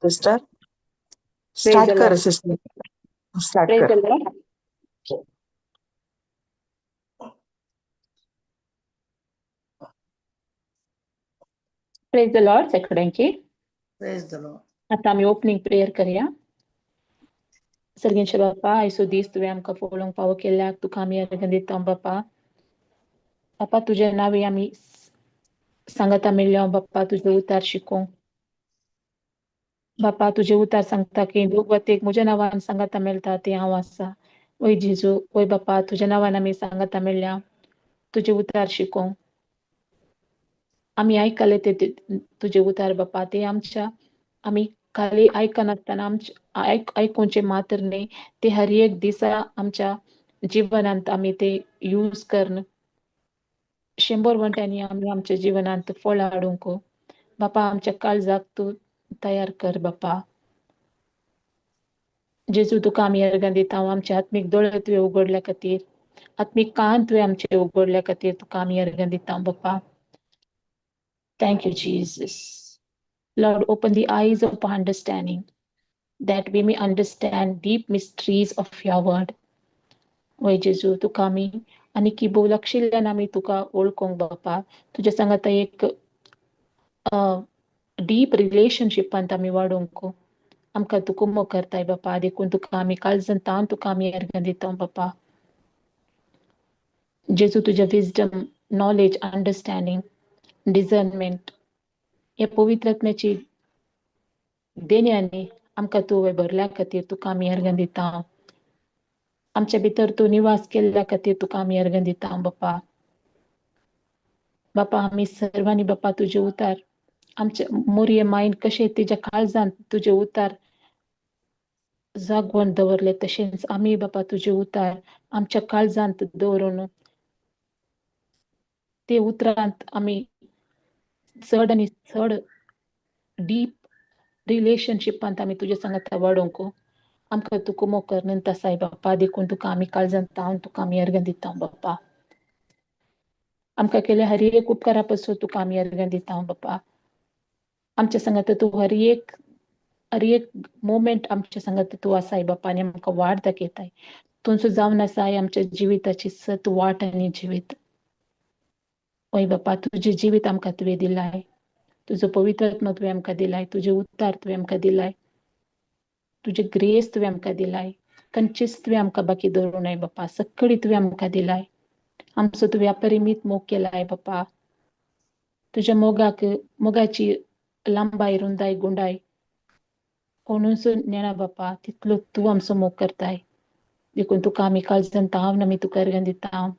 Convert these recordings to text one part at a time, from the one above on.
Sister Praise the start कर Lord. Sister start Praise कर the Lord. Praise the Lord सगळ्यांची. Praise the Lord. आता आम्ही opening prayer करूया. सर्गींचे बाप्पा आयसो दीस तुवें आमकां पळोवंक फावो केल्याक तुका आमी अर्घ दिता बाप्पा. बाप्पा तुजे नांवे आमी सांगता मेळ्ळ्या बाप्पा तुजे उतार शिकोवंक. बाप्पा तुजे उतार सांगता की भगवतेक म्हज्या नांवान सांगता मेळटा ते हांव आसा. वय जेजू वय बाप्पा तुज्या नांवान आमी सांगता मेळ्ळ्या तुजे उतार शिकोवंक. आमी आयकले ते तुजे उतार बाप्पा ते आमी खाली आयकनासतना आयकूंचे मात्र न्ही ते हर एक दिसा आमच्या जिवनांत आमी ते यूज करन 100 वंट्यांनी आमी आमच्या जिवनांत फळ हाडूंक बाप्पा आमच्या काळजाक तूं तयार कर बाप्पा. जेजू तुका आमी अर्घ दिता आमचे आत्मीक दोळे तुवें उगडल्या खातीर आत्मीक कान तुवें आमचे उगडल्या खातीर तुका आमी अर्घ दिता बाप्पा. Thank you, Jesus. Lord, open the eyes of our understanding that we may understand deep mysteries of your word. वय जेजू तुका आमी आनी की भोव लक्षिल्ल्यान आमी तुका वळखूंक बाप्पा. तुज्या सांगात एक डीप रिलेशनशिपांत आमी वाडूंक आमकां तूं कुमो करताय बाप्पा. देखून तुका आमी काळजांत तावन तुका आमी अर्घ दिता बाप्पा. जेजू तुज्या विजडम, नॉलेज, अंडरस्टँडिंग, डिझर्नमेंट हे पवित्र आत्म्याची देण्यांनी आमकां तुवें भरल्या खातीर तुका आमी अर्घ दिता. आमच्या भितर तूं निवास केल्ल्या खातीर तुका आमी अर्घ दिता बाप्पा. बाप्पा आमी सर्वांनी बाप्पा तुजे उतार आमच्या मोरये मायन कशें तिच्या काळजांत तुजे उतार जागोवन दवरले तशेंच आमी बाप्पा तुजे उतार आमच्या काळजांत दवरून ते उतरांत आमी चड आनी चड डीप रिलेशनशिपांत आमी तुजे सांगात वाडोवंक आमकां तूं कुमो करनंत आसाय बाप्पा. देखून तुका आमी काळजांत तावन तुका आमी अर्घ दिता बाप्पा. आमकां केल्या हर एक उपकारा पासून तुका आमी अर्घ दिता बाप्पा. आमच्या सांगात तूं हर एक मोमेंट आमच्या सांगात तूं आसाय बाप्पा आनी आमकां वाट दाखयताय. तुमचो जावन आसाय आमच्या जिविताची सत वाट आनी जिवीत. वय बाप्पा तुजे जिवीत आमकां तुवें दिलाय. तुजो पवित्र आत्मा तुवें आमकां दिलाय. तुजे उतार तुवें आमकां दिलाय. तुजे ग्रेस तुवें आमकां दिलाय. खंयचीच तुवें आमकां बाकी दवरूं बाप्पा. सगळी तुवें आमकां दिलाय. आमचो तुवें अपरिमीत मोग केलाय बाप्पा. तुज्या मोगाची लांबाय रुंदाय गुंडाय कोणूच नेना बाप्पा. तितलो तूं आमचो मोग करताय. देखून तुका आमी काळजांत तावन आमी तुका अर्घ दिता.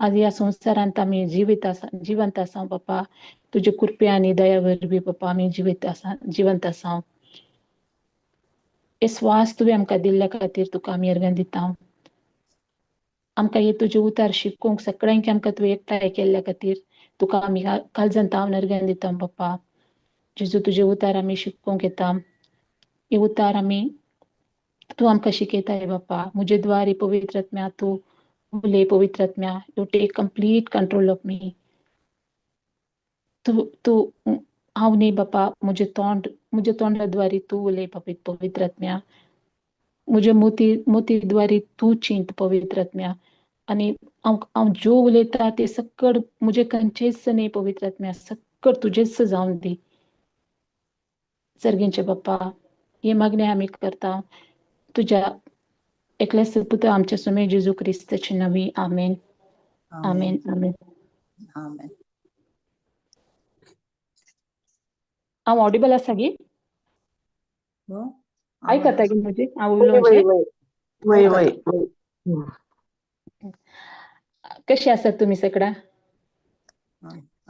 आज ह्या संवसारांत आमी जिवंत आसा बाप्पा. तुजे कृपे आनी दया वरवीं बाप्पा आमी जिवंत आसा. हे स्वास तुवें आमकां दिल्ल्या खातीर तुका आमी अर्घ दिता. आमकां हे तुजे उतार शिकोवंक सगळ्यांक आमकां तुवें एकठांय केल्ल्या खातीर तुका आमी काळजांत तावन अर्घ दिता बाप्पा. जेजू तुजे उतार आमी शिकोवंक येता. हे उतार आमी तूं आमकां शिकयताय बाप्पा. म्हजे द्वारे पवित्र आत्म्या तूं उलय पवित्र आत्म्या. You take complete control of me. तूं हांव न्ही बाप्पा म्हजे तोंडा द्वारे तूं उलय पवित्र आत्म्या. म्हजे मोती द्वारे तूं चिंत पवित्र आत्म्या. आनी हांव ज्यो उलयता ते सक्कड म्हजे खंयचेच न्ही पवित्र आत्म्या. सक्कड तुजेच जावन दी. सर्गींचे बाप्पा हे मागणें आमी करता तुज्या एकलेस पुत्र आमच्या सुमे जेजू ख्रिस्ताची नवी आमेन आमेन आमेन. आमेन. हांव ऑडिबल आसा गी हो आयकता गी म्हजी हांव वय उलोवचें वय वय वय वय वय. कशी आसात तुमी सगळा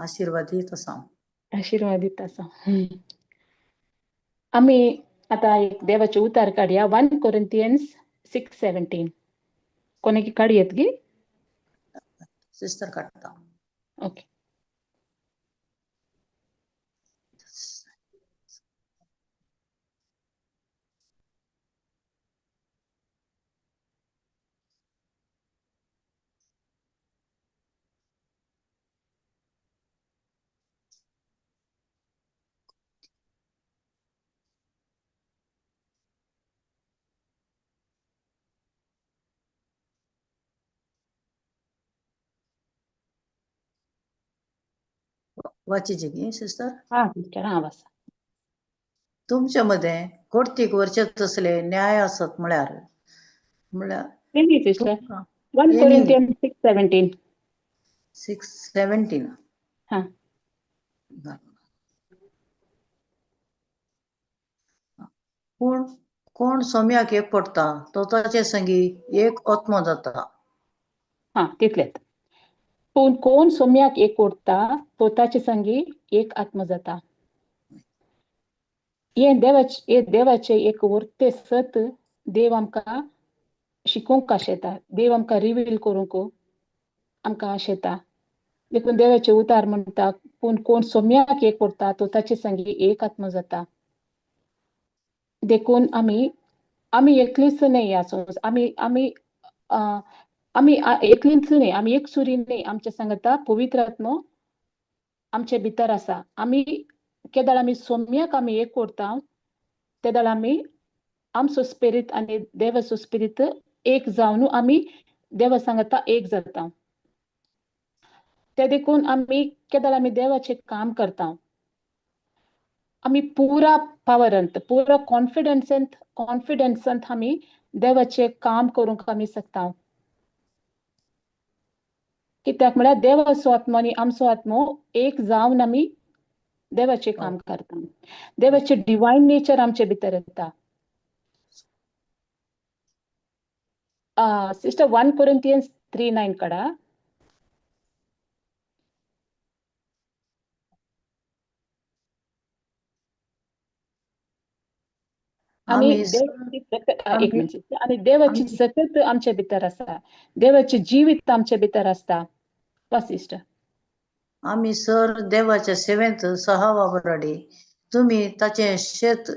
आशीर्वादीत आसा. आशीर्वादीत आसा. आमी आतां एक देवाचे उतार काडया 1 Corinthians 6:17 कोणाकी काडयेत गी सिस्टर काढता. ओके. वाचीचे गी सिस्टर. हा सिस्टर हांव आसा. तुमच्या मध्ये कोर्तीक वर्षात असले न्याय असत म्हळ्यार Maybe sister. तुमकां 1 येणी Corinthians 6:17 6:17 हा पूण कोण सोम्याक एक पडटा तो ताचे संगी एक आत्मो जाता. हा तितलेत. पूण कोण सोम्याक एक ओडटा तो ताचे संगी एक आत्म जाता. हे देवाचे एक उरते सत देव आमकां शिकोवंक आशेता. देव आमकां रिवील करूंक आमकां आशेता. देखून देवाचे उतार म्हणटा पूण कोण सोम्याक एक ओडटा तो ताचे संगी एक आत्म जाता. देखून आमी एकलीच न्ही आसूं. आमी एकलीच न्ही आमी एक सुरी न्ही. आमचे सांगता पवित्र आत्मो आमचे भितर आसा. आमी केदाळ आमी सोम्याक आमी एक ओडटा तेदाळ आमी आमचो स्पिरीट आनी देवाचो स्पिरीट एक जावन आमी देवा सांगता एक जाता. ते देखून आमी केदाळ आमी देवाचें काम करता. आमी पुरा पावरांत पुरा कॉन्फिडन्सांत आमी देवाचें काम करूंक आमी शकता. कित्याक म्हळ्यार देवाचो आत्मो आनी आमचो आत्मो एक जावन आमी देवाचें काम करता. देवाचें डिवायन नेचर आमचे भितर येता. सिस्टर 1 Corinthians 3:9 काडा. आणि एक मिनिट आणि देवाची सतत आमच्या भितर आसा. देवाचे जिवीत आमच्या भितर आसता. सिस्टर आमी सर देवाच्या सेवेंत सहा वावराडी तुम्ही ताचे शेत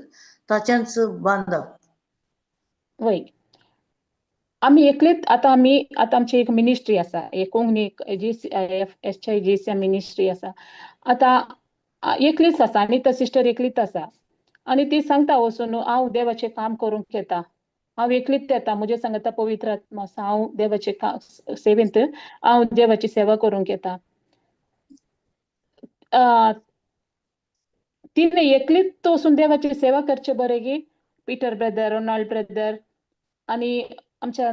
ताचेंच बांदप. वय आमी एकलीच आतां आमची एक मिनिस्ट्री आसा. एक कोंकणी GCM मिनिस्ट्री आसा. आतां एकलीच आसा आनी तो सिस्टर एकलीच आसा. आनी ती सांगता वचून हांव देवाचें काम करूंक येता. हांव एकलीच येता. म्हजे सांगता पवित्र आत्मा आसा. हांव देवाचे सेवेंत हांव देवाची सेवा करूंक येता. तिने एकलीच वचून देवाची सेवा करचे बरें गी. पीटर ब्रदर, रोनाल्ड ब्रदर आनी आमच्या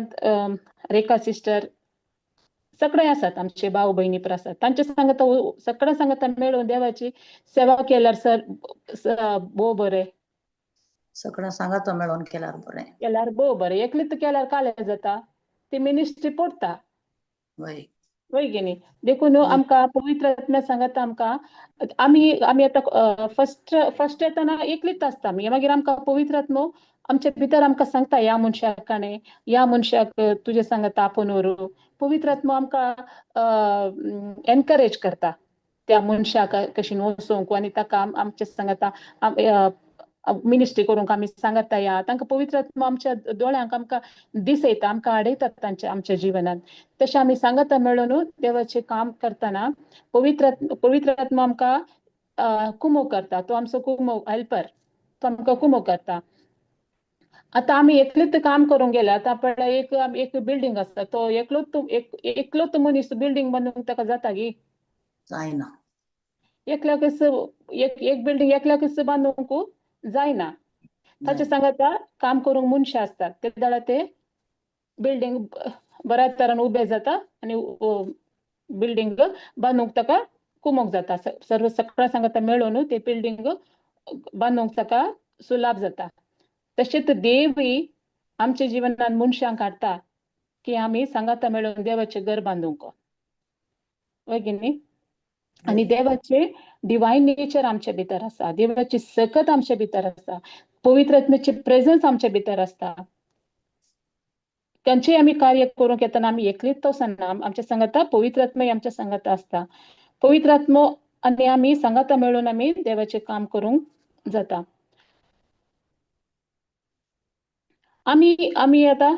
रेखा सिस्टर सगळे आसात. आमचे भाव भयणी पण आसात. तांचे सांगता सगळ्या सांगता मेळून देवाची सेवा केल्यार सर भोव बरें. सगळ्या सांगात मेळून केल्यार बरें. केल्यार भोव बरें. एकलीच केल्यार काले जाता. ती मिनिस्ट्री पडटा. वय गे न्ही. देखून आमकां पवित्र आत्म्या सांगता आमकां आमी आतां फर्स्ट येताना एकलीच आसता. मागीर आमकां पवित्र आत्मो आमच्या भितर आमकां सांगता ह्या मनशाक काणे ह्या मनशाक तुजे सांगता आपूण व्हरू. पवित्र आत्मो आमकां एनकरेज करता त्या मनशाक कशी वचोंक आनी ताका आमचे सांगता मिनिस्ट्री करूंक आमी सांगता या तांकां पवित्र आत्मो आमच्या दोळ्यांक आमकां दिसयता. आमकां आडयतात आमच्या जिवनांत. तशें आमी सांगता मेळून देवाचें काम करतना पवित्र आत्मो आमकां कुमो करता. तो आमचो कुमो हेल्पर. तो आमकां कुमो करता. आतां आमी एकलीच काम करूंक गेले. आतां पळय एक बिल्डींग आसता. तो एकलोच मनीस बिल्डींग बांदूंक ताका जाता गी जायना. एकल्याकच एक बिल्डींग एकल्याकच बांदूंक जायना. ताचे सांगता काम करूंक मनशां आसतात. तेदाळ ते बिल्डिंग बऱ्याच तरान उबे जाता आणि बिल्डिंग बांदूंक ताका कुमोक जाता सर्व सगळ्या सांगता मेळून ते बिल्डिंग बांदूंक ताका सुलाभ जाता. तशेंच देवूय आमच्या जिवनात मनशांक हाडटा की आमी सांगाता मेळून देवाचें घर बांदूंक, होय की न्ही? आणि देवाचे डिवायन नेचर आमच्या भितर आसा, देवाची सकत आमच्या भितर आसा, पवित्र आत्म्याचे प्रेझन्स आमच्या भितर आसता. त्यांचे आम्ही कार्य करूंक येताना आम्ही एकलीच वचना, आमच्या संगता पवित्र आत्मा आमच्या संगता आसता. पवित्र आत्मो आणि आम्ही संगता मेळून आम्ही देवाचे काम करूंक जाता. आम्ही आता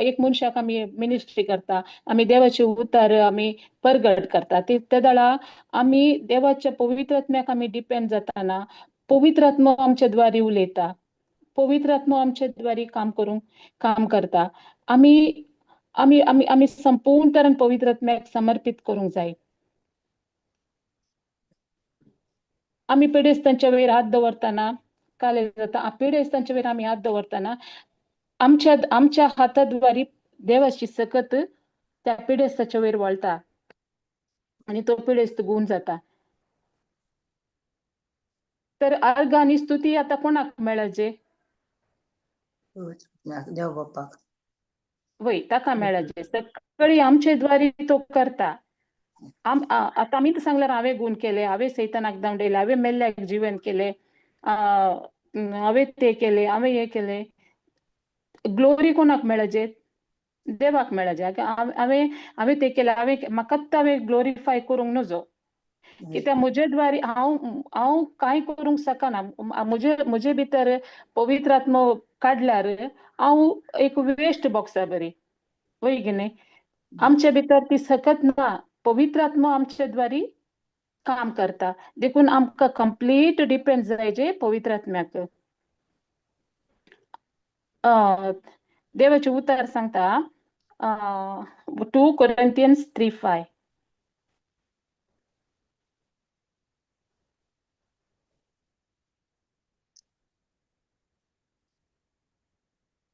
एक मनशाक आम्ही मिनिस्ट्री करता, आम्ही देवाचे उतार आम्ही परगट करता. त्या दळा आम्ही देवाच्या पवित्र आत्म्याक आम्ही डिपेंड जाताना पवित्र आत्मा आमच्या द्वारे उलयता, पवित्र आत्मा आमच्या द्वारे काम करता. आम्ही संपूर्ण तरेन पवित्र आत्म्याक समर्पित करूंक जाय. आम्ही पिडेस्तांच्या वयर हात दवरताना काले जाता, पिडेस्तांच्या वयर आम्ही हात दवरताना आमच्या हाताद्वारे देवाची सकत त्या पिडेस्ताच्या वयर वळता आणि तो पिडेस्त गुण जाता. तर अर्घ आणि स्तुती आता कोणाक मेळजे? देव बापाक. वय ताका मेळजे. सगळी आमचे द्वारे तो करता. आता आम्ही तर सांगल्यार हांवें गुण केले, हांवें सैतानाक दांडयले, हांवें मेल्ल्याक जिवन केले, हांवें ते केले, हांवें हे केले. ग्लोरी कोणाक मेळजे? देवाक मेळजे. हांवें ते केले, म्हाकाच हांवें ग्लोरिफाय करूंक नजो, कित्याक म्हजे द्वारे हांव कांय करूंक शकना. म्हजे भितर पवित्र आत्मा काडल्यार हांव एक वेस्ट बॉक्सा बरी, वय की न्ही? आमच्या भितर ती सकत ना, पवित्र आत्मा आमच्या द्वारे काम करता. देखून आमकां कंप्लीट डिपेंड जायचे पवित्र आत्म्याक. देवाचे उतार सांगता 2 Corinthians 3:5.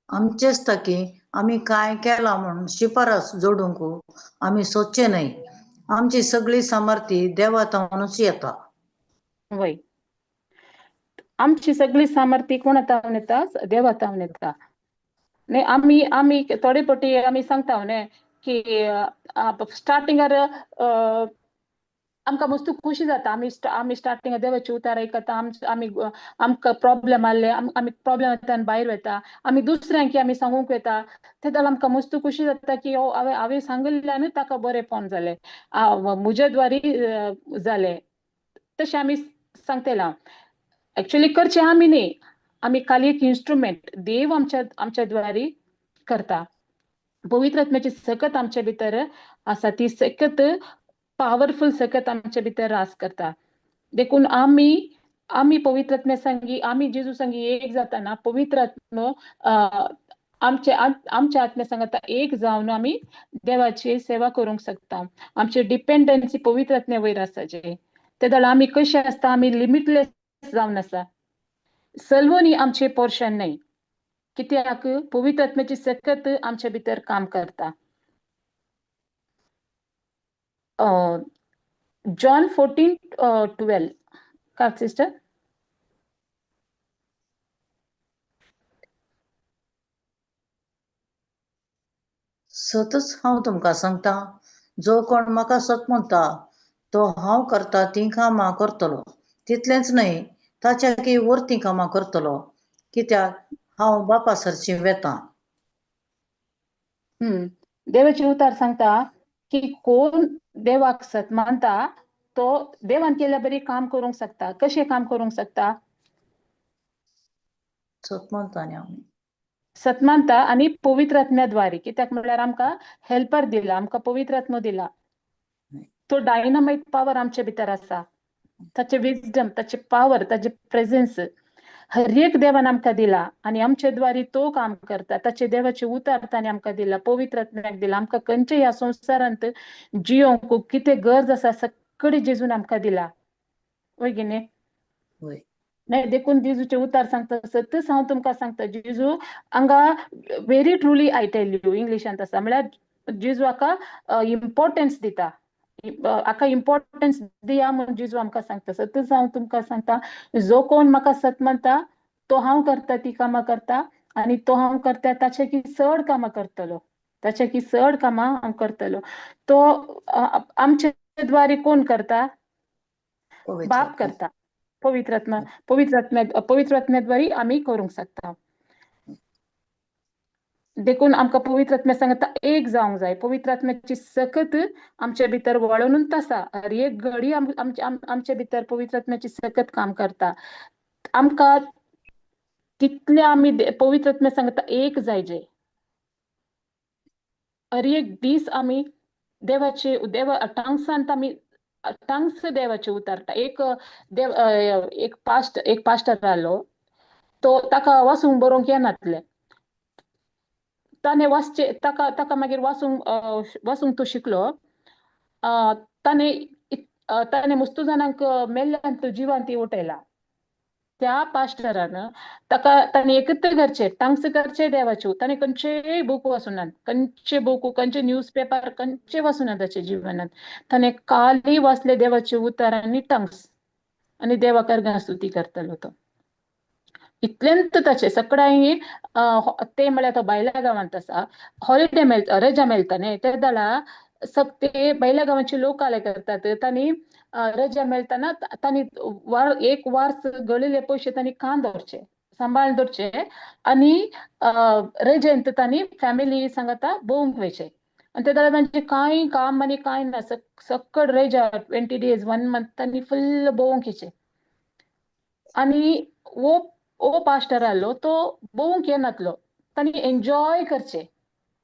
आमचेच ताकी आम्ही काय केला म्हणून शिफारस जोडूंक आम्ही सोदचे नाही. आमची सगळी सामर्थ्य देवातावनूच येता. वय आमची सगळी सामर्थ्य कोणातावन येता? देवातावन येता. ने आम्ही थोडे पटी आम्ही सांगता न्ही की स्टार्टिंगार आमकां मस्त खुशी जाता. आम्ही स्टार्टिंग देवाचे उतार आयकता, आमकां प्रॉब्लेम आसले, आमी प्रॉब्लेमांतल्यान भायर वता, आमी दुसऱ्यांक आमी सांगूंक वता. ते जाल्यार आमकां मस्त खुशी जाता की हांवें सांगिल्ल्यानूच ताका बरेंपण जालें, म्हजे द्वारे जालें. तशें आमी सांगतला. एक्चुअली करचें आमी न्ही, आमी खाली एक इन्स्ट्रुमेंट देव आमच्या द्वारे करता. पवित्र आत्म्याची सकत आमच्या भितर आसा, ती सकत पॉवरफुल सकत आमच्या भितर रास करता. देखून आम्ही पवित्र आत्म्या सांगी, आम्ही जेजू सांगी एक जाताना पवित्र आत्मो आमच्या आत्म्या सांगता एक जावन आम्ही देवाची सेवा करूंक शकता. आमची डिपेंडन्सी पवित्र आत्म्या वयर आसाचे. ते जाल्यार आमी कशे आसता, आमी लिमिटलेस जावन आसा. सल्वोनी आमचे पोर्शन नाही, कित्याक पवित्र आत्म्याची सकत आमच्या भितर काम करता. John 14:12. का सिस्टर? सतच हांव तुमकां सांगता, जो कोण म्हाका सत म्हणटा तो हांव करता ती कामां करतलो, तितलेंच न्हय ताच्याकी वर्ती कामां करतलो, कित्याक हांव बापा सरची वेतां. देवाचे उतार सांगता की कोण देवाक सत मानता तो देवान केल्या बरी काम करूंक शकता. कशें काम करूंक शकता? सत म्हणटा न्ही आमी. सत मानता आणि पवित्र आत्म्याद्वारे, कित्याक म्हळ्यार आमकां हेल्पर दिला, आमकां पवित्र आत्मो दिला. तो डायनामाइट पॉवर आमच्या भितर आसा. ताचे विजडम, ताचे पॉवर, ताचे प्रेझेन्स हर एक देवान आमकां दिला आणि आमच्या द्वारे तो काम करता. ताचे देवाचे उतार ताणें आमकां दिला, पवित्र आत्म्याक दिला. आमकां खंयच्या ह्या संवसारांत जियोंक कितें गरज आसा सगळी जेजून आमकां दिला, वय की न्ही? होय. नाही देखून जिजूचे उतार सांगता सतच हांव तुमकां सांगता जिजू हांगा very truly I tell you इंग्लिशांत आसा म्हळ्यार जिजू हाका इम्पॉर्टन्स दिता हाका इम्पॉर्टन्स दिया म्हणून जिजू आमकां सांगता सतच हांव तुमकां सांगता जो कोण म्हाका सत म्हणटा तो हांव करता ती कामां करता आनी तो हांव करता ताचे की चड कामां करतलो ताचे की चड कामां हांव करतलो तो आमचे द्वारे कोण करता पवित्र बाप आत्मा. करता पवित्र आत्म्याद्वारे आम्ही करूंक शकता देखून आमकां पवित्र आत्म्या सांगता एक जावंक जाय पवित्र आत्म्याची सकत आमचे भितर वळूनच आसा हर एक घडी आमचे भितर पवित्र आत्म्याची सकत काम करता आमकां कितले आमी पवित्र आत्म्या सांगता एक जायचे हर एक दीस आमी देवाचे टांगसांत आमी टांगस देवाचे उतारता एक पास्टर आलो तो ताका वाचूंक बरोवंक येनासलें ताणें वाचचे ताका मागीर वाचूंक तो शिकलो ताणें मुस्तू जाणांक मेल्ल्यांत जिवांत उठयला त्या पास्टरान ताणें एकच करचें टांगस करचें देवाचें ताणें खंयचेय बूक वाचूनात खंयचे न्यूज पेपर खंयचे वाचूना ताच्या जिवनांत ताणें खाली वाचले देवाचे उतार आनी टांगस आनी देवा कारगां स्तुती करतलो तो इतलेंत ताचे सकाळी ते म्हळ्यार तो भायल्या गांवांत आसा हॉलिडे मेळटा रजा मेळटा न्ही ते जाल्यार ते भायल्या गांवांचे लोक काले करतात तांणी रजा मेळटाना तांणी एक वार गळिल्ले पयशे तांणी कान दवरचे सांबाळून दवरचे आनी रजेंत तांणी फॅमिली सांगता भोवंक वयचे आनी ते जाल्यार तांचे कांय काम आनी कांय ना सक्कड रजा 20 days 1 month तांणी फुल्ल भोवंक येचे आनी ओ पास्टर आसलो तो भोवंक येनासलो तांणी एन्जॉय करचे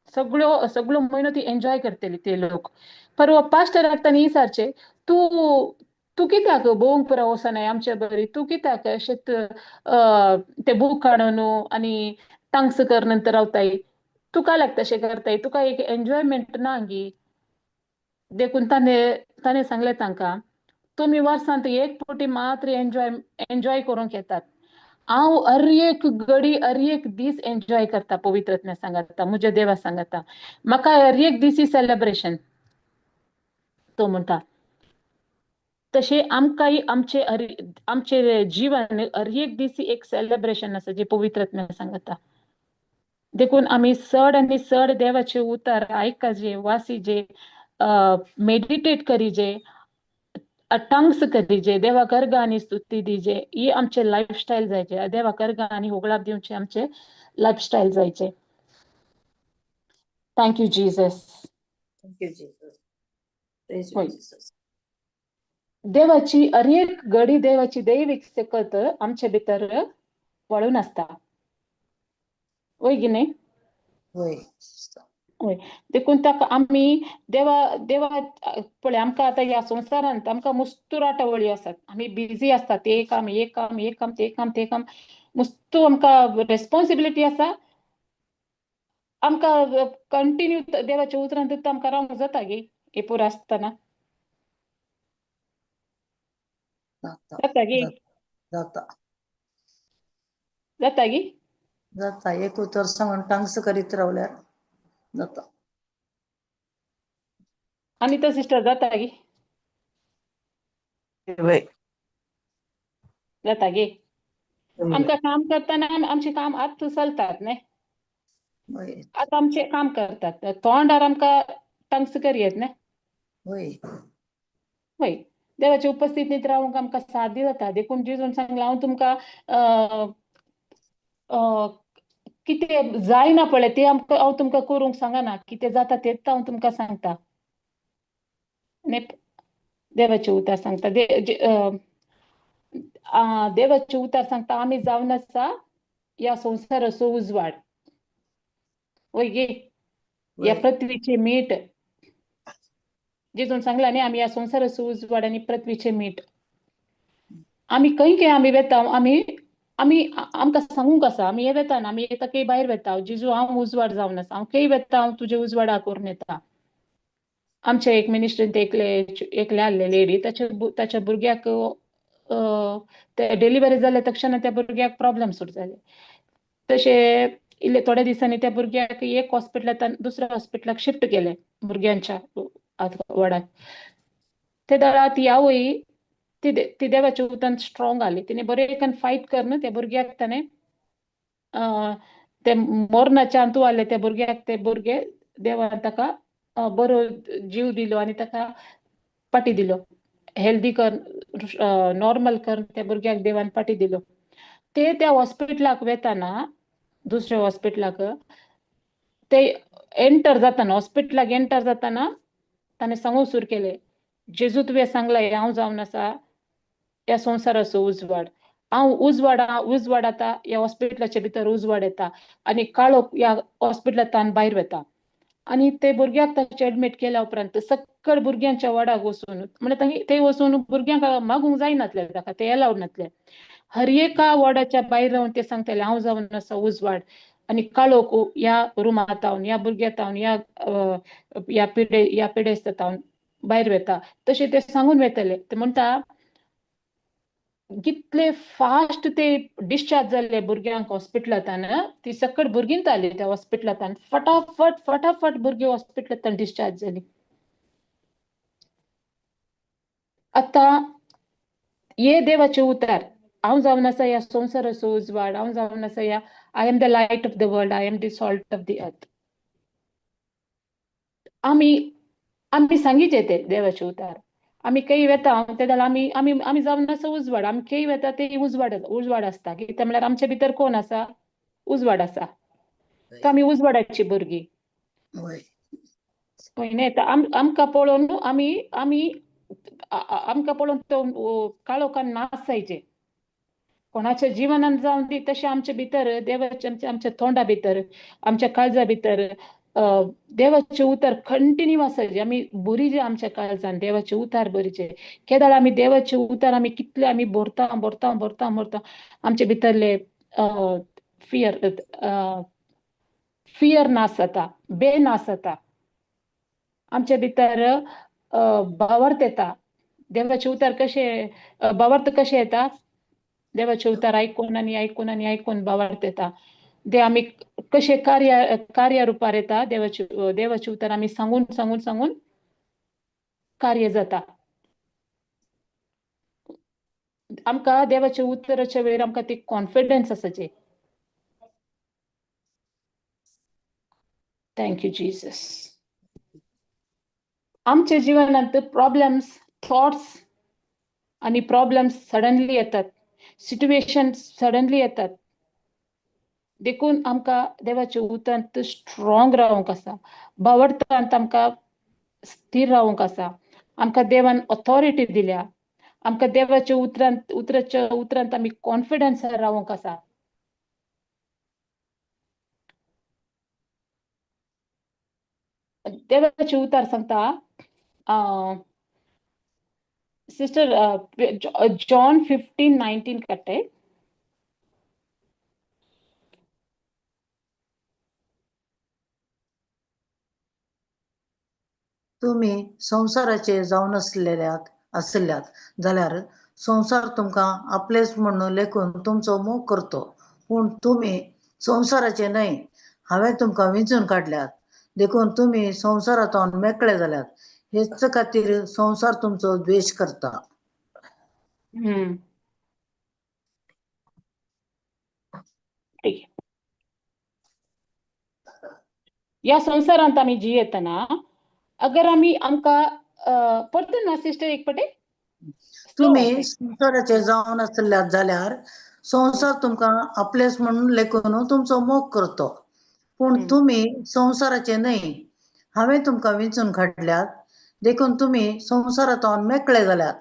सगळो म्हयनो ती एन्जॉय करतली ते लोक पर पास्टराक तांणी विचारचे तूं कित्याक भोवंक पुरो वचनाय आमचे बरी तूं कित्याक अशेंच ते बूक हाडून आनी टांगस कर नंतर रावताय तूं काय लायक तशें करताय तुका एक एन्जॉयमेंट ना हांगी देखून ताणें सांगलें तांकां तुमी वर्सांत एक फावटी मात्र एन्जॉय करूंक येतात हांव हर एक घडी हर एक दीस एन्जॉय करता पवित्र आत्म्या सांगता म्हज्या देवा सांगता म्हाका हर एक दिसी सेलेब्रेशन तो म्हणटा तशें आमकांय आमचे जिवन हर एक दिसी एक सेलेब्रेशन आसा जे पवित्र आत्म्या सांगता देखून आमी चड आनी चड देवाचे उतार आयकाजे वाचिजे मेडिटेट करीजे टांगस करीजे देवा कारगां आनी स्तुती दिजे ही आमचे लायफस्टायल जायचे देवा कारगां आनी होगळाप दिवचे आमचे लायफस्टायल जायचे thank you Jesus thank you Jesus praise होय जीसस देवाची हर एक घडी देवाची दैविक सकत आमचे भितर वळून आसता होय की न्ही होय होय देखून ताका आमी देवा पळय आमकां आतां ह्या संवसारांत आमकां मुस्तूर आटावळी आसात आमी बिजी आसतात ते काम ते काम मुस्तू आमकां रेस्पॉन्सिबिलिटी आसा आमकां कंटिन्यू देवाच्या उतरांत आमकां रावंक जाता गे हे पुरो आसतना जाता गे जाता जाता गे जाता एक उतर सांगून टांगस करीत रावल्यार जाता अनिता सिस्टर जाता गे जाता गे आमकां काम करतना आमचे काम आत चलतात न्ही होय आतां आमचे काम करतात तोंडार आमकां टांगस करयेत न्ही होय होय देवाच्या उपस्थितीत रावंक आमकां साध्य जाता देखून जेजून सांगलां हांव तुमकां कितें जायना पळय ते हांव तुमकां करूंक सांगना कितें जाता तेच हांव तुमकां सांगता देवाचे उतार सांगता देवाचे उतार सांगता आमी जावन आसा ह्या संवसाराचो उजवाड होय गे ह्या पृथ्वीचे मीठ जेजून सांगला न्ही आमी ह्या संवसाराचो उजवाड आनी पृथ्वीचे मीठ आमी खंय आमी वेता आमकां सांगूंक आसा आमी हे वेता आमी येता खंय भायर वेता जेजू हांव उजवाड जावन आसा हांव खंय वेता हांव तुजे उजवाडा करून येता आमच्या एक मिनिस्ट्रींत एकले आहले लेडी ताच्या भुरग्याक ते डिलिव्हरी जाले तक्षण त्या भुरग्याक प्रॉब्लेम सुरू जाले. तशे इल्ले थोड्या दिसांनी त्या भुरग्याक एक हॉस्पिटलांतल्यान दुसऱ्या हॉस्पिटलाक शिफ्ट केले भुरग्यांच्या वॉर्डाक. ते दळा ती आवय ती देवाच्या उतान स्ट्रॉंग आली. तिने बरें फायट करून त्या भुरग्याक ताणें ते मरणाच्या अंतू आले त्या भुरग्याक ते भुरगे देवान ताका बरो जीव दिलो आनी ताका पाटी दिलो. हेल्दी कर नॉर्मल कर त्या भुरग्याक देवान पाटी दिलो. ते त्या हॉस्पिटलाक वेताना दुसऱ्या हॉस्पिटलाक ते एंटर जाताना हॉस्पिटलाक एंटर जाताना ताणें सांगूंक सुरू केलें, जेजू तुवें सांगलां हांव जावन आसा ह्या संवसाराचो उजवाड. हांव उजवाड आतां ह्या हॉस्पिटलाचे भितर उजवाड येता आनी काळोख ह्या हॉस्पिटलांतल्यान भायर वता. आनी ते भुरग्याक ताचे एडमीट केल्या उपरांत सक्कळ भुरग्यांच्या वार्डाक वचून म्हणजे ते वचून भुरग्यांक मागूंक जायनासलें ताका, ते एलावड नासलें. हर एका वॉर्डाच्या भायर रावन ते सांगताले हांव जावन आसा उजवाड आनी काळोख ह्या रुमांत हांव ह्या भुरग्यात हांव ह्या पिडेस्तांत हांव भायर वता. तशें ते सांगून वेताले. ते म्हणटा कितले फास्ट ते डिस्चार्ज जाल्ले भुरग्यांक हॉस्पिटलांतल्यान. ती सकट भुरगींच आली त्या हॉस्पिटलांतल्यान. फटाफट भुरगीं हॉस्पिटलांतल्यान डिस्चार्ज जाली. आतां हे देवाचे उतार, हांव जावन आसा ह्या संवसाराचो उजवाड, हांव जावन आसा ह्या I am the light of the world, I am the salt of the earth. आमी सांगिचे ते देवाचे उतार. आमी खंय वेता ते जाल्यार आमी जावन आसा उजवाड. आमी खंय वेता ते उजवाड आसता. कित्याक म्हळ्यार आमचे भितर कोण आसा? उजवाड आसा. तर आमी उजवाडाची भुरगीं. न्ही आमकां पळोवन आमकां पळोवन तो काळोखान नाश जायचे. कोणाच्या जिवनांत जावन ती तशें आमचे भितर देवाच्या आमच्या तोंडा भितर आमच्या काळजा भितर देवाचे उतार कंटिन्यू आसाचे. आमी बरी जे आमच्या काळजान देवाचे उतार बरीचे. केदार आमी देवाचे उतार आमी कितले आमी भरता आमचे भितरले फियर नाश जाता, बेनाश जाता. आमच्या भितर भावार्थ येता. देवाचे उतार कशे भावार्थ कशे येता? देवाचे उतार आयकून भावार्थ येता. ते आमी कशे कार्य रुपार येता. देवाचे उतार आमी सांगून कार्य जाता. आमकां देवाच्या उतराच्या वेळार आमकां ती कॉन्फिडन्स आसाचे. Thank you Jesus. आमच्या जिवनांत प्रॉब्लेम्स, थॉट्स आणि प्रॉब्लेम्स सडनली येतात. सिच्युएशन सडनली येतात. देखून आमकां देवाच्या उतरांत स्ट्रॉंग रावूंक आसा. भावार्थांत आमकां स्थिर रावूंक आसा. आमकां देवान ऑथॉरिटी दिल्या. आमकां देवाच्या उतरांत आमी कॉन्फिडन्स रावूंक आसा. देवाचे उतार सांगता सिस्टर जॉन 15:19 काडटे. तुम्ही संसाराचे जावन असल्यात जाल्यार संसार तुमकां आपलेच म्हणून लेखून तुमचो मोग करतो. पूण तुम्ही संसाराचे न्हय, हांवें तुमकां वेंचून काडल्यात. देखून तुम्ही संसारांतून मेकळे जाल्यात. हेच खातीर संसार तुमचो द्वेश करता. ठीक. या संसारांत आमी जियेतना अगर आमकां परतून ना सिस्टर एक पटे. तुम्ही संसाराचे जावन असल्यात जाल्यार संसार तुमकां आपलेच म्हणून लेखून तुमचो मोग करतो. पूण तुम्ही संसाराचे न्हय, हांवें तुमकां वेंचून काडल्यात. देखून तुम्ही संसारांतून मेकळे जाल्यात.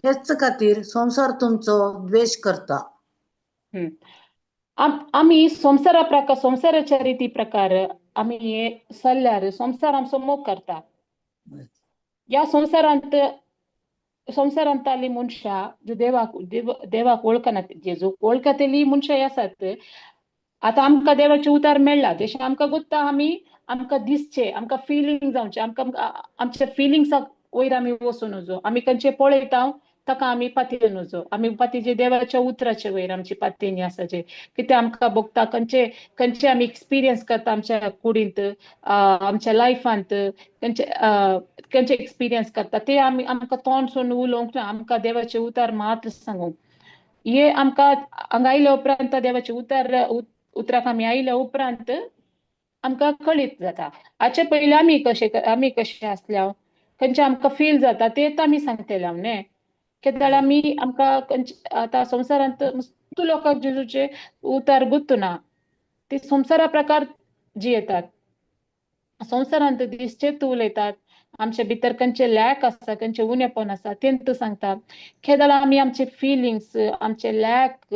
हेच खातीर संसार तुमचो द्वेश करता. आमी संसाराच्या रिती प्रकार आमी हे चल्ल्यार संसार आमचो मोग करता. या संसारांत आली मनशां जो देवाक वळखना, जेजूक वळखता तेली मनशां आसात. आतां आमकां देवाचे उतार मेळ्ळा जशें आमकां गोत्ता आमकां दिसचे, आमकां फिलींग जावचे, आमच्या फिलिंग्साक वयर आमी वचून नजो. आमी खंयचे पळयता ताका आमी पातयेन वचो आमी पातयेचे देवाच्या उतराचे वयर आमची पातयेनी आसाचे कितें आमकां भोगता खंयचे खंयचे आमी एक्सपिरियन्स करता आमच्या कुडींत आमच्या लायफांत खंयचे एक्सपिरियन्स करता ते आमी आमकां तोंड सोडून उलोवंक ना आमकां देवाचे उतार मात्र सांगूंक हे आमकां हांगा आयल्या उपरांत देवाचे उतराक आमी आयल्या उपरांत आमकां कळीत जाता हाचे पयलीं आमी कशे आसल्या खंयचे आमकां फील जाता तेच आमी सांगतले हांव न्ही केन्ना आमी आमकां आतां संवसारांत तूं लोकांक जेजूचे उतार गुर्तुना ते संवसारा प्रकार जियेतात संवसारांत दिसचे तूं उलयतात आमचे भितर खंयचे लॅक आसा खंयचे उणेपण आसा तें सांगता केन्ना आमी आमचे फिलिंग्स आमचे लॅक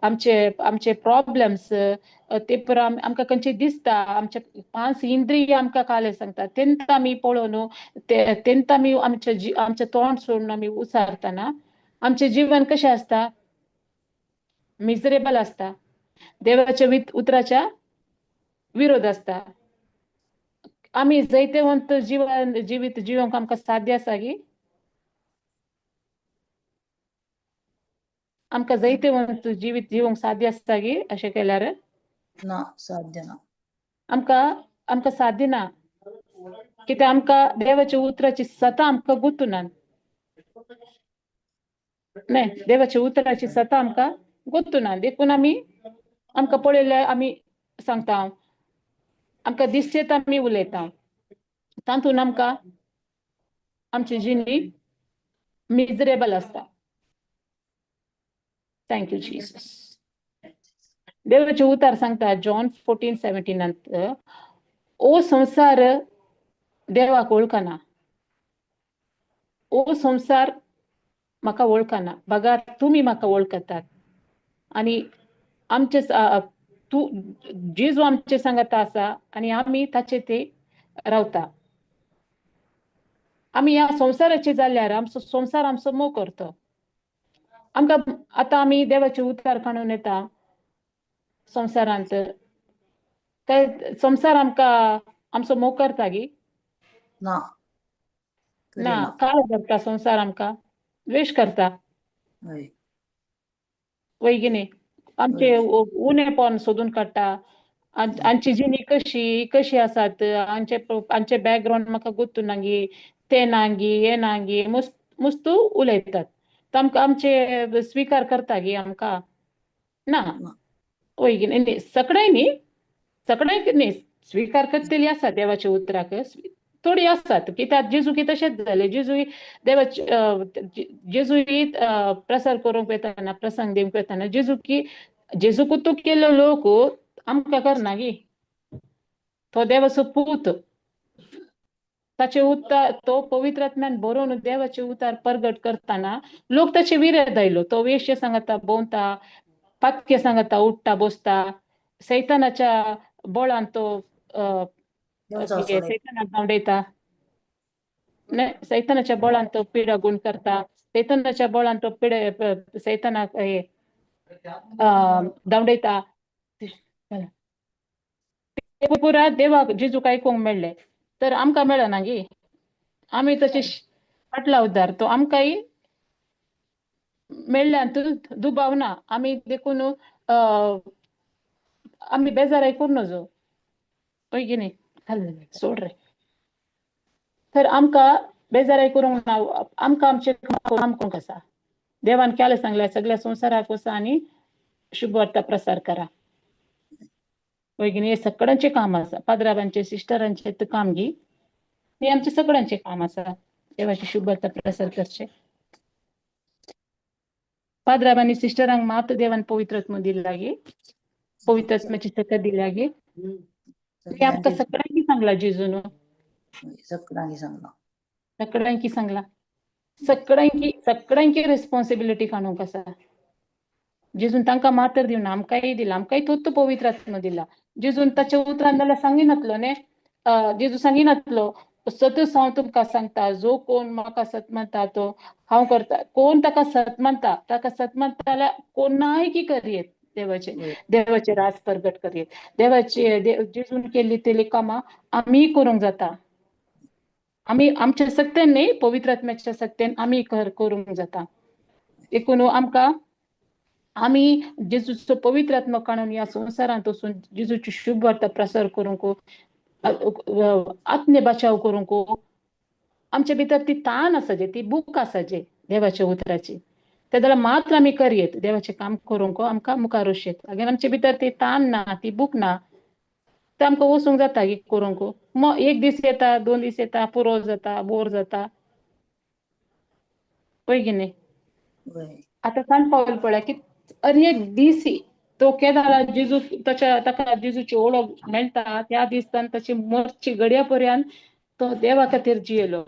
आमचे प्रॉब्लेम्स ते पर आमकां खंयचे दिसता आमचे 5 इंद्रिय आमकां काले सांगता तेंत आमी पळोवन तेंत आमी आमचे तोंड सोडून आमी उसारतना आमचे जीवन कशें आसता मिजरेबल आसता देवाच्या उतराच्या विरोध आसता आमी जैतवंत जिवीत जिवंक आमकां साध्य आसा गी आमकां जैतवंत जिवीत जिवंक साध्य आसता गी अशें केल्यार ना साध्य ना आमकां साध्य ना कित्याक आमकां देवाच्या उतराची सता आमकां गुर्तुना न्ही देवाच्या उतराची सता आमकां गुर्तुना देखून आमकां पळयल्यार आमी सांगता आमकां दिसचेत आमी उलयता तातूंत आमकां आमची जिणी मिजरेबल आसता थँक्यू जीसस देवाचे उतार सांगता जॉन 14:17 ओ संसार देवाक वळखना ओ संसार म्हाका वळखना बगार तुमी म्हाका वळखतात आनी आमचे तूं जेजू आमचे सांगात आसा आनी आमी ताचे ते रावता आमी ह्या संवसाराचे जाल्यार आमचो संवसार आमचो मोग करतो आमकां आतां आमी देवाचे उतार काडून येता संवसारांत काय संवसार आमकां आमचो मोग करता गी ना ना काळ करता संवसार आमकां द्वेश करता वय गी न्ही आमचे उणेपण सोदून काडटा आमची जिणी कशी आसात आमचे बॅकग्रावंड म्हाका गुर्तुना गी ते ना गी हे ना गी मुस्तू उलयतात आमकां आमचे स्विकार करता गी आमकां ना वय गी न्ही सगळें न्ही स्विकार करतली आसा देवाच्या उतराक थोडी आसात कित्याक जेजूकी तशेंच जालें जेजूय प्रसार करूंक वयताना प्रसंग दिवंक वयताना जेजूक तूं केल्लो लोक आमकां करना गी तो देवाचो पूत ताचे उतार तो पवित्र आत्म्यान बरोवन देवाचे उतार परगट करतना लोक ताचे विरोध आयलो तो वेश्ये सांगता भोंवता पातके सांगता उठता बसता सैतानाच्या बळान तो सैतानाक दांवडयता सैतानाच्या बळान तो पिडा गुण करता सैतानाच्या बळान तो सैतानाक दांवडयता पुरा देवाक जेजूक आयकूंक मेळ्ळें तर आमकां मेळना गी आमी तशें फाटला उद्दार तो आमकांय मेळ्ळ्यांत दुबाव ना आमी देखून आमी बेजाराय करूं नजो पळय गी न्ही सोड रे तर आमकां बेजाराय करूंक ना आमकां आमचें काम करूंक आसा देवान केलें सांगल्यार सगळ्या संवसाराक वचा आनी शुभ वार्ता प्रसार करा पळय गी न्ही हे सगळ्यांचें काम आसा पाद्रावांचें सिस्टरांचें काम गी हे आमचें सगळ्यांचें काम आसा देवाची शुभ वार्ता प्रसार करचें पाद्राव आनी सिस्टरांक मात देवान पवित्र आत्मो दिला गी पवित्र आत्म्याची सकत दिल्या गी ते आमकां सगळ्यांकी सांगला जेजून सगळ्यांकी सांगला सगळ्यांकी रिस्पॉन्सिबिलिटी काडूंक आसा जेजून तांकां मातर दिवना आमकांय दिला आमकांय तोच पवित्र आत्मो दिला जेजून ताच्या उतरान जाल्यार सांगिनातलो न्ही जेजू सांगिनातलो सतत हांव तुमकां सांगता जो कोण म्हाका सत म्हणटा तो हांव करता कोण ताका सत म्हणटा जाल्यार कोणाय की करियेत देवाचे राज प्रगट करियेत देवाचे जेजून केल्ली तेली कामां आमी करूंक जाता आमी आमच्या सक्तेन न्ही पवित्र आत्म्याच्या सक्तेन आमी करूंक जाता देखून आमकां आमी जेजूचो पवित्र आत्मा काडून ह्या संवसारांत वचून जेजूची शुभ वार्ता प्रसार करूंक आत्मे बचाव करूंक आमचे भितर ती तान आसाजे, ती भूक आसाजे देवाच्या उतराची. त्या जाल्यार मात्र आमी करयेत देवाचें काम करूंक आमकां मुखार वचेत. अगर आमचे भितर ती तान ना, ती भूक ना, तर आमकां वचूंक जाता करूंक. मग एक दीस येता, 2 दीस येता, पुरो जाता, बोर जाता, पळय की न्ही. वय. आतां सांज पावल पळय की हर एक दीस तो केदार जेजू ताका जेजूची ओळख मेळटा त्या दिसान ताची मरची घडये पर्यंत तो देवा खातीर जियेलो.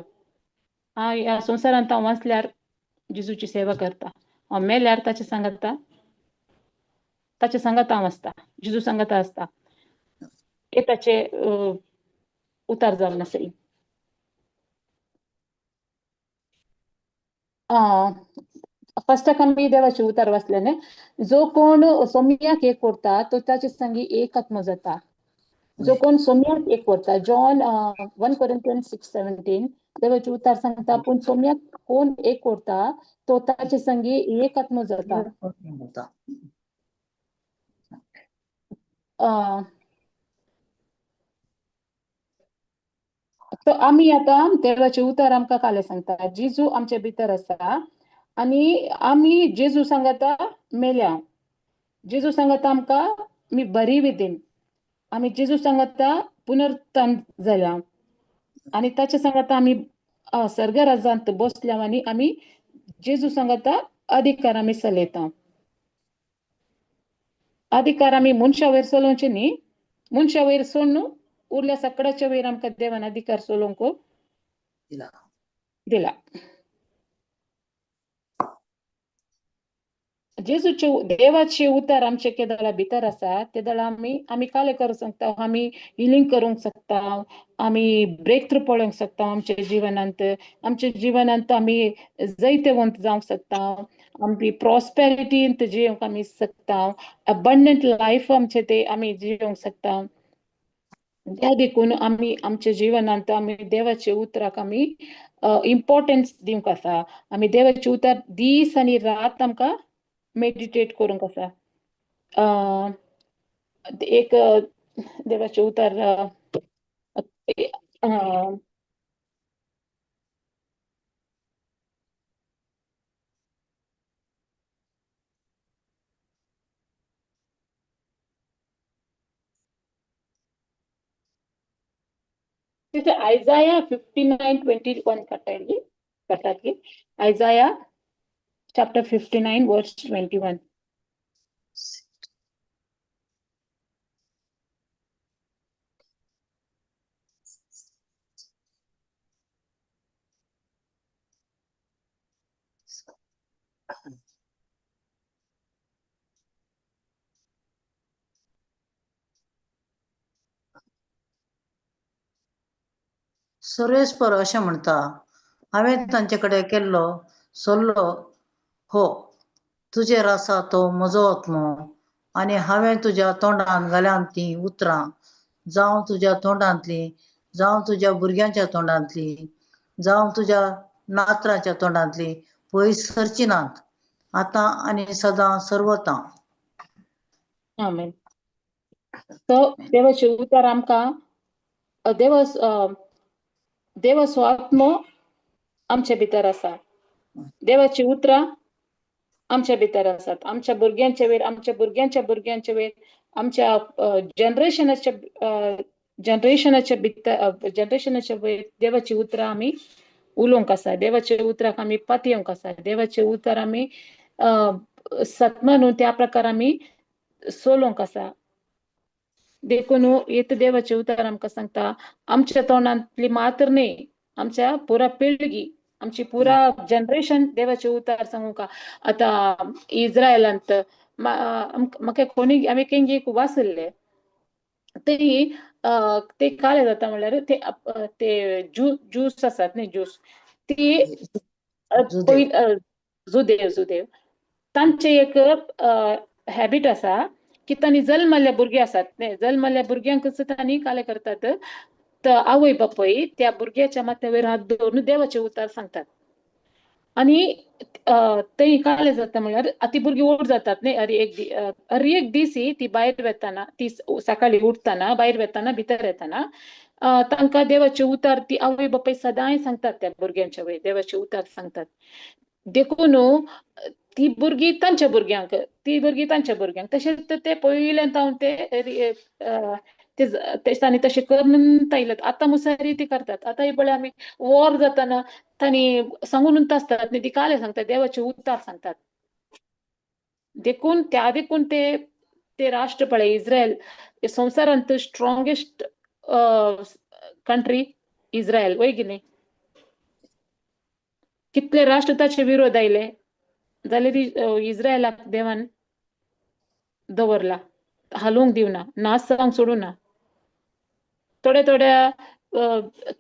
ह्या संवसारांत हांव वाचल्यार जेजूची सेवा करता. हांव मेल्यार ताचे सांगात हांव आसता, जेजू सांगात आसता. हे ताचे उतार जावन आसा. फर्स्टाक आमी देवाचे उतार वाचले न्ही. जो कोण सोम्याक एक करता तो ताचे संगी एक आत्मा जाता. जो कोण सोम्याक एक करता, जॉन 1 Corinthians 6:17 देवाचे उतार सांगता, पूण सोम्याक कोण एक करता तो ताचे संगी एक आत्मा जाता. तो आमी आतां देवाचे उतार आमकां काले सांगता. जेजू आमचे भितर आसा आनी आमी जेजू सांगता मेल्या. जेजू सांगता आमकां मी बरी विदीन. आमी जेजू सांगता पुनरुत्थान जाल्या आनी ताचे सांगता आमी स्वर्ग राज्यांत बसल्या आनी आमी जेजू सांगता अधिकार आमी चलयता. अधिकार आमी मनशा वयर चलोवचे न्ही, मनशा वयर सोडून उरल्या सगळ्याच्या वयर आमकां देवान अधिकार चलोवंक दिला. जेजूचे देवाचे उतार आमचे केदारा भितर आसा ते जाल्यार आमी काले करूंक शकता. आमी हिलींग करूंक शकता, आमी ब्रेक थ्रू पळोवंक शकता आमच्या जिवनांत. आमच्या जिवनांत आमी जैतवंत जावंक शकता, आमची प्रॉस्पेरिटींत जियोंक आमी शकता, अबंडंट लायफ आमचे ते आमी जियोंक शकता. त्या देखून आमी आमच्या जिवनांत आमी देवाचे उतराक आमी इम्पॉर्टन्स दिवंक आसा. आमी देवाचे उतार दीस आनी रात आमकां मेडिटेट करूंक आसा. एक देवाचे उतार Isaiah 59:21 कटाली. Isaiah chapter 59 verse 21. सुरेशपर अशें म्हणटा, हांवें तांचे कडेन केल्लो सल्लो हो तुजेर आसा तो म्हजो आत्मो आनी हांवें तुज्या तोंडांत घाल्यान तीं उतरां, जावं तुज्या तोंडांतलीं, जावं तुज्या भुरग्यांच्या तोंडांतलीं, जावं तुज्या नातराच्या तोंडांतलीं पयस सरची नात, आतां आनी सदां सर्वतां. आमेन. तो देवाचे उतार आमकां देवाचो आत्मो आमच्या भितर आसा. देवाची उतरां आमच्या भितर आसात. आमच्या भुरग्यांच्या वयर, आमच्या भुरग्यांच्या भुरग्यांच्या वयर, आमच्या जनरेशनाच्या वयर देवाची उतरां आमी उलोवंक आसा. देवाचे उतराक आमी पातयेवंक आसा. देवाचे उतर आमी सत्मा न्हू त्या प्रकार आमी चलोवंक आसा. देखून येत देवाचे उतार आमकां सांगता, आमच्या तोंडांतली मात्र न्ही, आमच्या पुरा पिळगी, आमची पुरा जनरेशन देवाचे उतार सांगूंक. आतां इज्रायलांत म्हाका कोणी आमी केंगे एक वाचल्ले ते काले जाता म्हणल्यार ते ज्यूस आसात न्ही, ज्यूस ती जुदेव तांचे एक हॅबिट आसा की तांणी जल्मल्ल्या भुरगीं आसात न्ही, जल्मल्ल्या भुरग्यांक तांणी काले करतात, आवय बापूय त्या भुरग्याच्या माथ्या वयर हात दवरून देवाचे उतार सांगतात. आणि ते काले जाता म्हळ्यार ती भुरगीं ओड जातात न्ही हर एक दिसी ती भायर वेताना ती सकाळी उठताना भायर वेताना भितर येताना तांकां देवाचे उतार ती आवय बापाय सदांय सांगतात त्या भुरग्यांच्या वयर देवाचे उतार सांगतात देखून ती भुरगीं तांच्या भुरग्यांक तशेंच ते पयल्यान जावन ते दिसांनी तशें करता आयल्यात आतां मुसारी ती करतात आतां हे पळय आमी वॉर जाताना तांणी सांगून आसतात न्ही ती काले सांगतात देवाचे उतार सांगतात देखून ते राष्ट्र पळय इस्रायल संवसारांत स्ट्रॉंगेस्ट कंट्री इस्रायल वय की न्ही कितले राष्ट्र ताचे विरोध आयले जाल्यार इस्रायलाक देवान दवरला हालूंक दिवना नास जावंक सोडूना थोड्या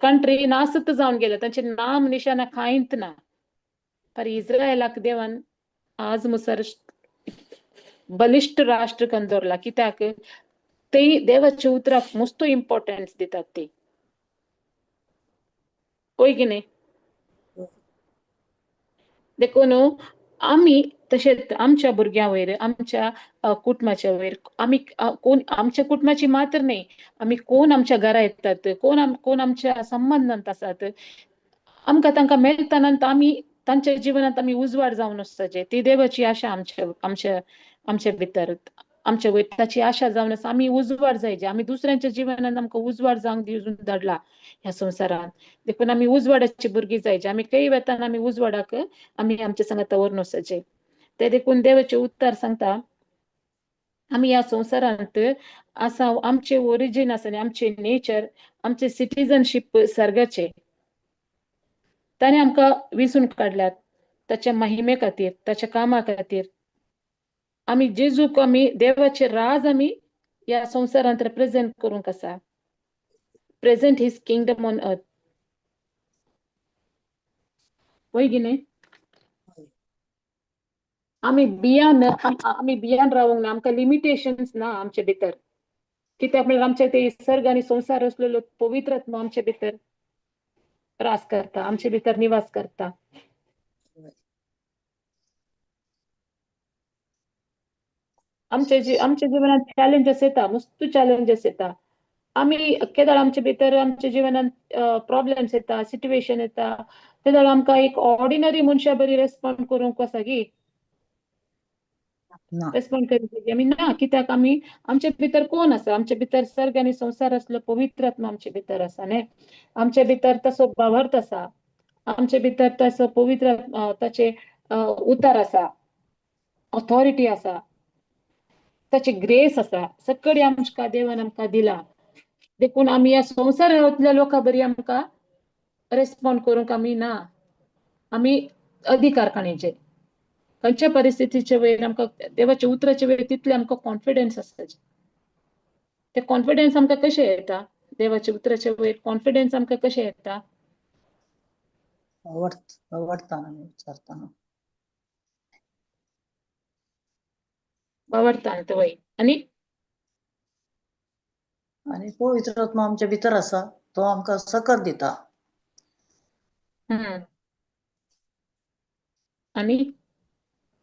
कंट्री नासत जावन गेले तांचे नाम निशाणा कांयच ना पर इस्रायलाक देवान आज मुसर बलिष्ठ राष्ट्र करून दवरला कित्याक ते देवाच्या उतराक मस्त इम्पॉर्टन्स दितात ते होय की न्ही देखून आमी तशेंच आमच्या भुरग्यां वयर आमच्या कुटुंबाच्या वयर आमी कोण आमच्या कुटुंबाची मात्र न्ही आमी कोण आमच्या घरा येतात कोण आमच्या संबंधांत आसात आमकां तांकां मेळटाना आमी तांच्या जिवनांत आमी उजवाड जावन वचपाचे ती देवाची आशा आमच्या भितर आमच्या वयर ताची आशा जावन आसा आमी उजवाड जायचे आमी दुसऱ्यांच्या जिवनांत आमकां उजवाड जावंक दिवून धाडला ह्या संवसारांत देखून आमी उजवाडाची भुरगीं जायचे आमी खंय वेताना आमी उजवाडाक आमी आमच्या सांगात व्हरून वचचे ते देखून देवाचे उतार सांगता आमी ह्या संवसारांत आसा आमचे ओरिजीन आसा आमचे नेचर आमचे सिटीजनशीप सर्गाचे ताणें आमकां विंचून काडल्यात ताच्या महिमे खातीर ताच्या कामा खातीर आमी जेजूक आमी देवाचे राज आमी ह्या संवसारांत रिप्रेझेंट करूंक आसा present his kingdom on earth वय की न्ही आमी बियान रावंक ना आमकां लिमिटेशन्स ना आमचे भितर कित्याक म्हळ्यार आमचे ते सर्ग आनी संवसार आसलेलो पवित्र आत्मा आमचे भितर रास करता आमचे भितर निवास करता आमच्या जिवनात चॅलेंजेस येता मस्त चॅलेंजेस येता आमी केदाळ आमच्या भितर आमच्या जिवनात प्रॉब्लेम्स येता सिच्युएशन येता तेदाळ आमकां एक ऑर्डिनरी मनशा बरी रेस्पॉन्ड करूंक आसा की रेस्पॉन्ड करपाची आमी ना कित्याक आमी आमच्या भितर कोण आसा आमच्या भितर सर्ग आनी संवसार आसलो पवित्र आत्मा आमच्या भितर आसा न्ही आमच्या भितर तसो भावार्थ आसा आमच्या भितर तसो पवित्र ताचे उतार आसा ऑथॉरिटी आसा ताची ग्रेस आसा सगळी आमकां देवान आमकां दिला देखून आमी ह्या संवसारांतल्या लोकां बरी आमकां रेस्पॉन्ड करूंक आमी ना आमी अधिकारकाणीचे खंयच्या परिस्थितीचे वयर आमकां देवाच्या उतराचे वयर तितले आमकां कॉन्फिडन्स आसपाचे ते कॉन्फिडन्स आमकां कशें येता देवाच्या उतराचे वयर कॉन्फिडन्स आमकां कशें येता आवडताना विचारताना आवडटा तो वय आनी पवित्र आत्मा आमच्या भितर आसा तो आमकां साकर दिता आनी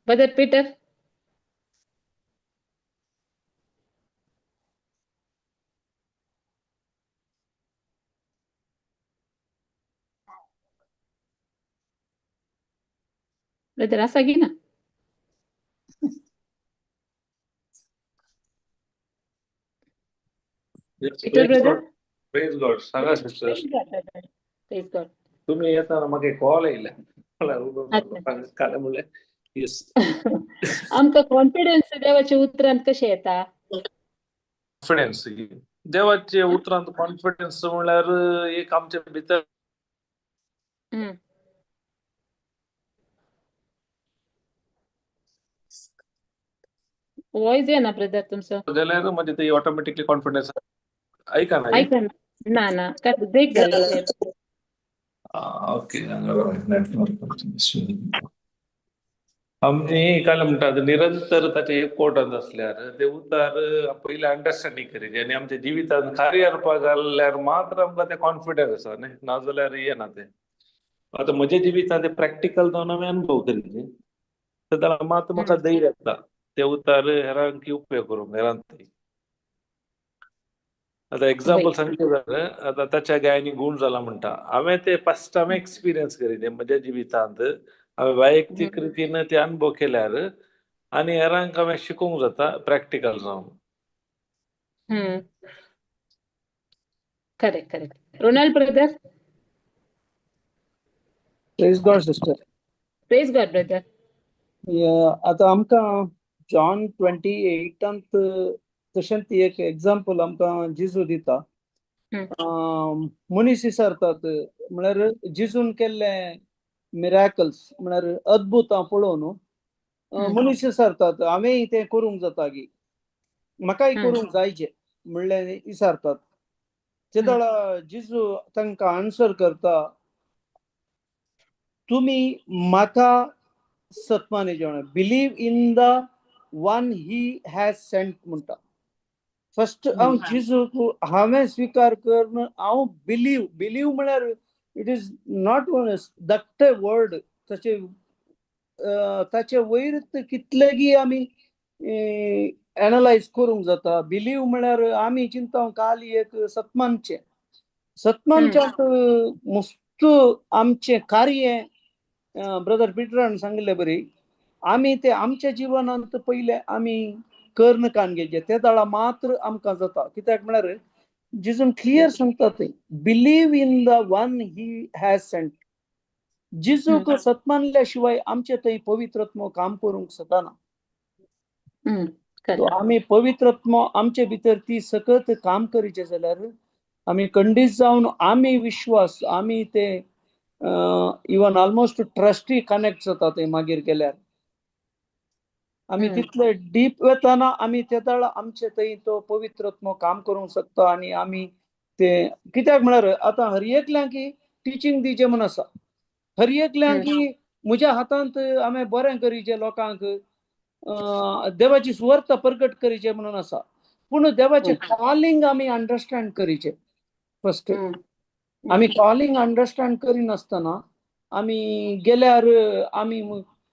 ब्रदर पीटर ब्रदर आसा की ना पीटर ब्रदर प्रेज गॉड सांगा सिस्टर प्रेज गॉड तुम्ही येताना म्हाका कॉल येयला काय म्हणलें येस आमकां कॉन्फिडन्स देवाच्या उतरांत कशें येता कॉन्फिडन्स देवाचे उतरांत कॉन्फिडन्स म्हणल्यार एक आमच्या भितर वॉइस येना ब्रदर तुमचो जाल्यार म्हणजे ते ऑटोमॅटिकली कॉन्फिडन्स ऐका ना ऐका ना ब्रेक जालें ओके आमची काय म्हणतात निरंतर ताचे इम्पॉर्टन्स असल्यार ते उतार पहिले अंडरस्टँडिंग करचे आनी आमच्या जिवितांत कार्य करपाक घाल्ल्यार मात्र आमकां ते कॉन्फिडन्स आसा न्ही नाजाल्यार येना ते आता म्हज्या जिवितांत ते प्रॅक्टिकल जावन हांवें अनुभव केल्ले तर जाल्यार मात म्हाका धैर्य येता ते उतार हेरांक उपयोग करूंक हेरांत आता एक्झाम्पल सांगचे जाल्यार आता ताच्या गायनी गुण जाला म्हणटा हांवें ते फर्स्ट हांवें एक्सपिरियन्स केले म्हज्या जिवितांत हांवें वैयक्तीक रितीन ते अनुभव केल्यार आनी हेरांक हांवें शिकोवंक जाता प्रॅक्टिकल जावन correct correct Ronald brother praise God sister praise God brother आता आमकां जॉन 28 तशेंच एक एग्जाम्पल आमकां जिजू दिता मनीस विचारतात म्हळ्यार जिजून केल्ले मिराकल्स म्हळ्यार अद्भुतां पळोवन मनीस विचारतात हांवेंय ते करूंक जाता गी म्हाकाय करूंक जायचे म्हणलें विचारतात ते वेळा जिजू तांकां आन्सर करता तुम्ही म्हाका सत्माने जेवण believe in the one he has sent म्हणटा फर्स्ट हांव जिजूक हांवें स्वीकार करून हांव बिलीव म्हळ्यार इट इज नॉट धाकटे वर्ड ताचे वयर कितलेगी आमी एनालायज करूंक जाता बिलीव म्हळ्यार आमी चिंता काली एक सत्मानच्यात मस्त आमचे कार्य ब्रदर पिटरान सांगले बरी आमी ते आमच्या जिवनांत पहिले आमी कर्ण कान घेवचे ते दाळा मात्र आमकां जाता कित्याक म्हळ्यार जिजून क्लियर सांगता ते believe in the one he has sent जिजूक सत्मानल्या शिवाय आमचे थंय पवित्रत्व काम करूंक शकना आमी पवित्रत्व आमचे भितर ती सकत काम करीचे जाल्यार आमी खंडीत जावन आमी विश्वास आमी ते इवन ऑलमोस्ट ट्रस्टी कनेक्ट जाता ते मागीर गेल्यार आमी तितले डीप वेताना आमी ते दाळा आमचे थंय तो पवित्रत्व काम करूंक शकता आनी आमी ते कित्याक म्हळ्यार आतां हर एकल्यांक टिचींग दिवचे म्हण आसा हर एकल्यांक म्हज्या हातांत हांवें बरें करीचे लोकांक देवाची सुवार्ता प्रकट करीचे म्हणून आसा पूण देवाचे कॉलिंग आमी अंडरस्टँड करीचे फर्स्ट आमी कॉलिंग अंडरस्टँड करिनासतना आमी गेल्यार आमी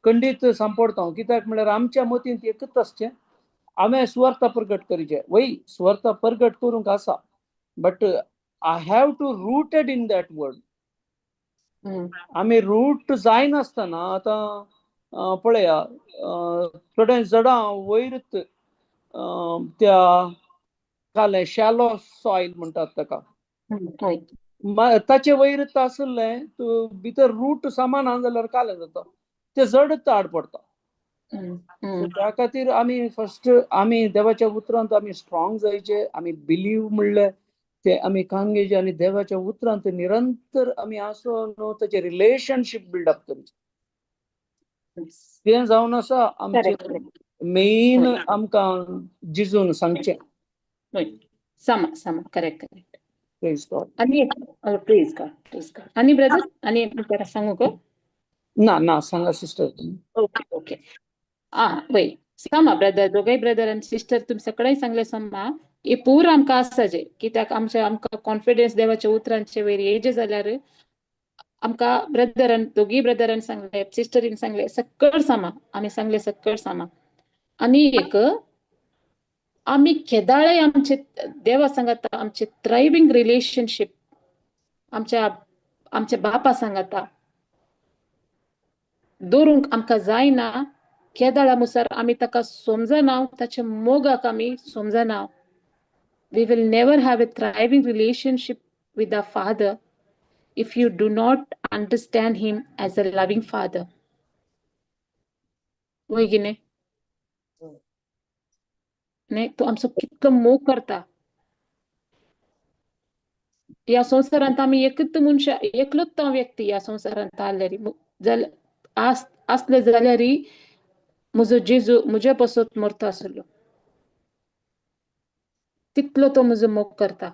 खंडीत सांपडता कित्याक म्हळ्यार आमच्या मतींत एकच आसचें हांवें सुवार्ता प्रकट करीचे वय सुवार्ता प्रकट करूंक आसा but I have to rooted in that word आमी रूट जायनासतना आतां पळया थोडे जडां वयर त्या काले शॅलो सॉयल म्हणटात ताका ताचे वयर आसलें भितर रूट सामान आहा जाल्यार कालें जाता ते जडच आड पडटा त्या खातीर आमी फर्स्ट आमी देवाच्या उतरांत आमी स्ट्रॉंग जायचे आमी बिलीव म्हणले ते आमी कांगेचे आनी देवाच्या उतरांत निरंतर आमी आसून ताचे रिलेशनशीप बिल्डअप करचे ते जावन आसा आमचे मेन आमकां जिजून सांगचें समा करेक्ट प्रेज गॉड आणि प्रेज गॉड आणि ब्रदर आणि जरा सांगू का ना सांगा सिस्टर ओके वय समा ब्रदर दोगांय ब्रदर आनी सिस्टर तुमी सगळ्यांक सांगले समा हे पूर आमकां आसचे कित्याक आमकां कॉन्फिडन्स देवाच्या उतरांचे वयर येजे जाल्यार आमकां ब्रदरान दोगी ब्रदरान सांगले सिस्टरीन सांगले सकळ सामा आमी सांगले सकळ सामा आनी एक आमी केदाळे आमचे देवा सांगता आमचे थ्रायविंग रिलेशनशीप आमच्या बापा सांगता दवरूंक आमकां जायना केदाळा मुसार आमी ताका समजना ताचे मोगाक आमी समजना we will never have a thriving relationship with our Father if you do not understand him as a loving Father. होय की नाही तो आमचो कितलो मोग करता ह्या संवसारांत आमी एकच मनशा एकलोच व्यक्ती ह्या संवसारांत आसल्यार आसले जाल्यार म्हजो जेजू म्हज्या पासत मरता आसलो तितलो तो म्हजो मोग करता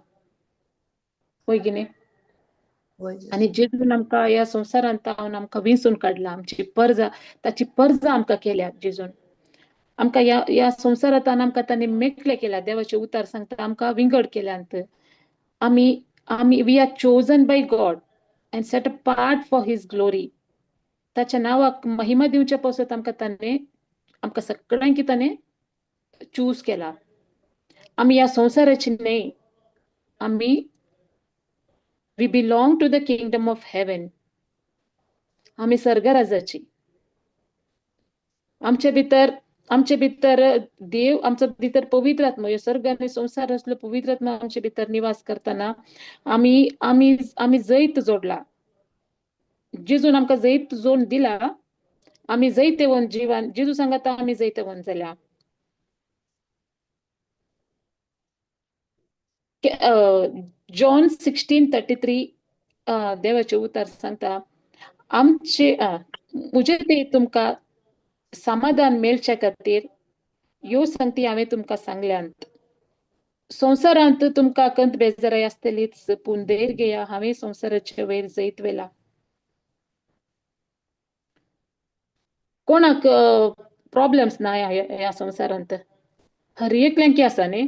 होय की नाही आनी जेजून आमकां ह्या संवसारांत आमकां विंचून काडला आमची परजा ताची परजा आमकां केल्या जेजून आमकां ह्या संवसारांत आमकां ताणें मेकळे केल्या देवाचे उतार सांगता आमकां विंगड केल्यांत आमी we are chosen by God and set apart for his glory. ताच्या नावाक महिमा दिवच्या पासत आमकां सगळ्यांक ताणें चूज केला. आमी ह्या संवसाराची न्हय, आमी we belong to the kingdom of heaven. आमी स्वर्गराजाची. आमचे भितर देव, आमचो भितर पवित्र आत्मा, ह्यो स्वर्ग आनी संसार असलो पवित्र आत्मा आमचे भितर निवास करतना आमी जैत जोडला. जेजून आमकां जैत जोडून दिला. आमी जैतवन जिवान जेजू सांगता आमी जैतवन जाल्या. जॉन 16:33 देवाचे उतार सांगता, मुझे ते तुमकां समाधान मेळच्या खातीर ह्यो संगती हांवें तुमकां सांगल्यात. संवसारांत तुमकां कंत बेजाराय आसतलीच, पूण धैर्य घेया, हांवें संवसाराचे वयर जैत वेला. कोणाक प्रॉब्लेम्स ना ह्या संवसारांत? हर एकल्यांक आसा न्ही,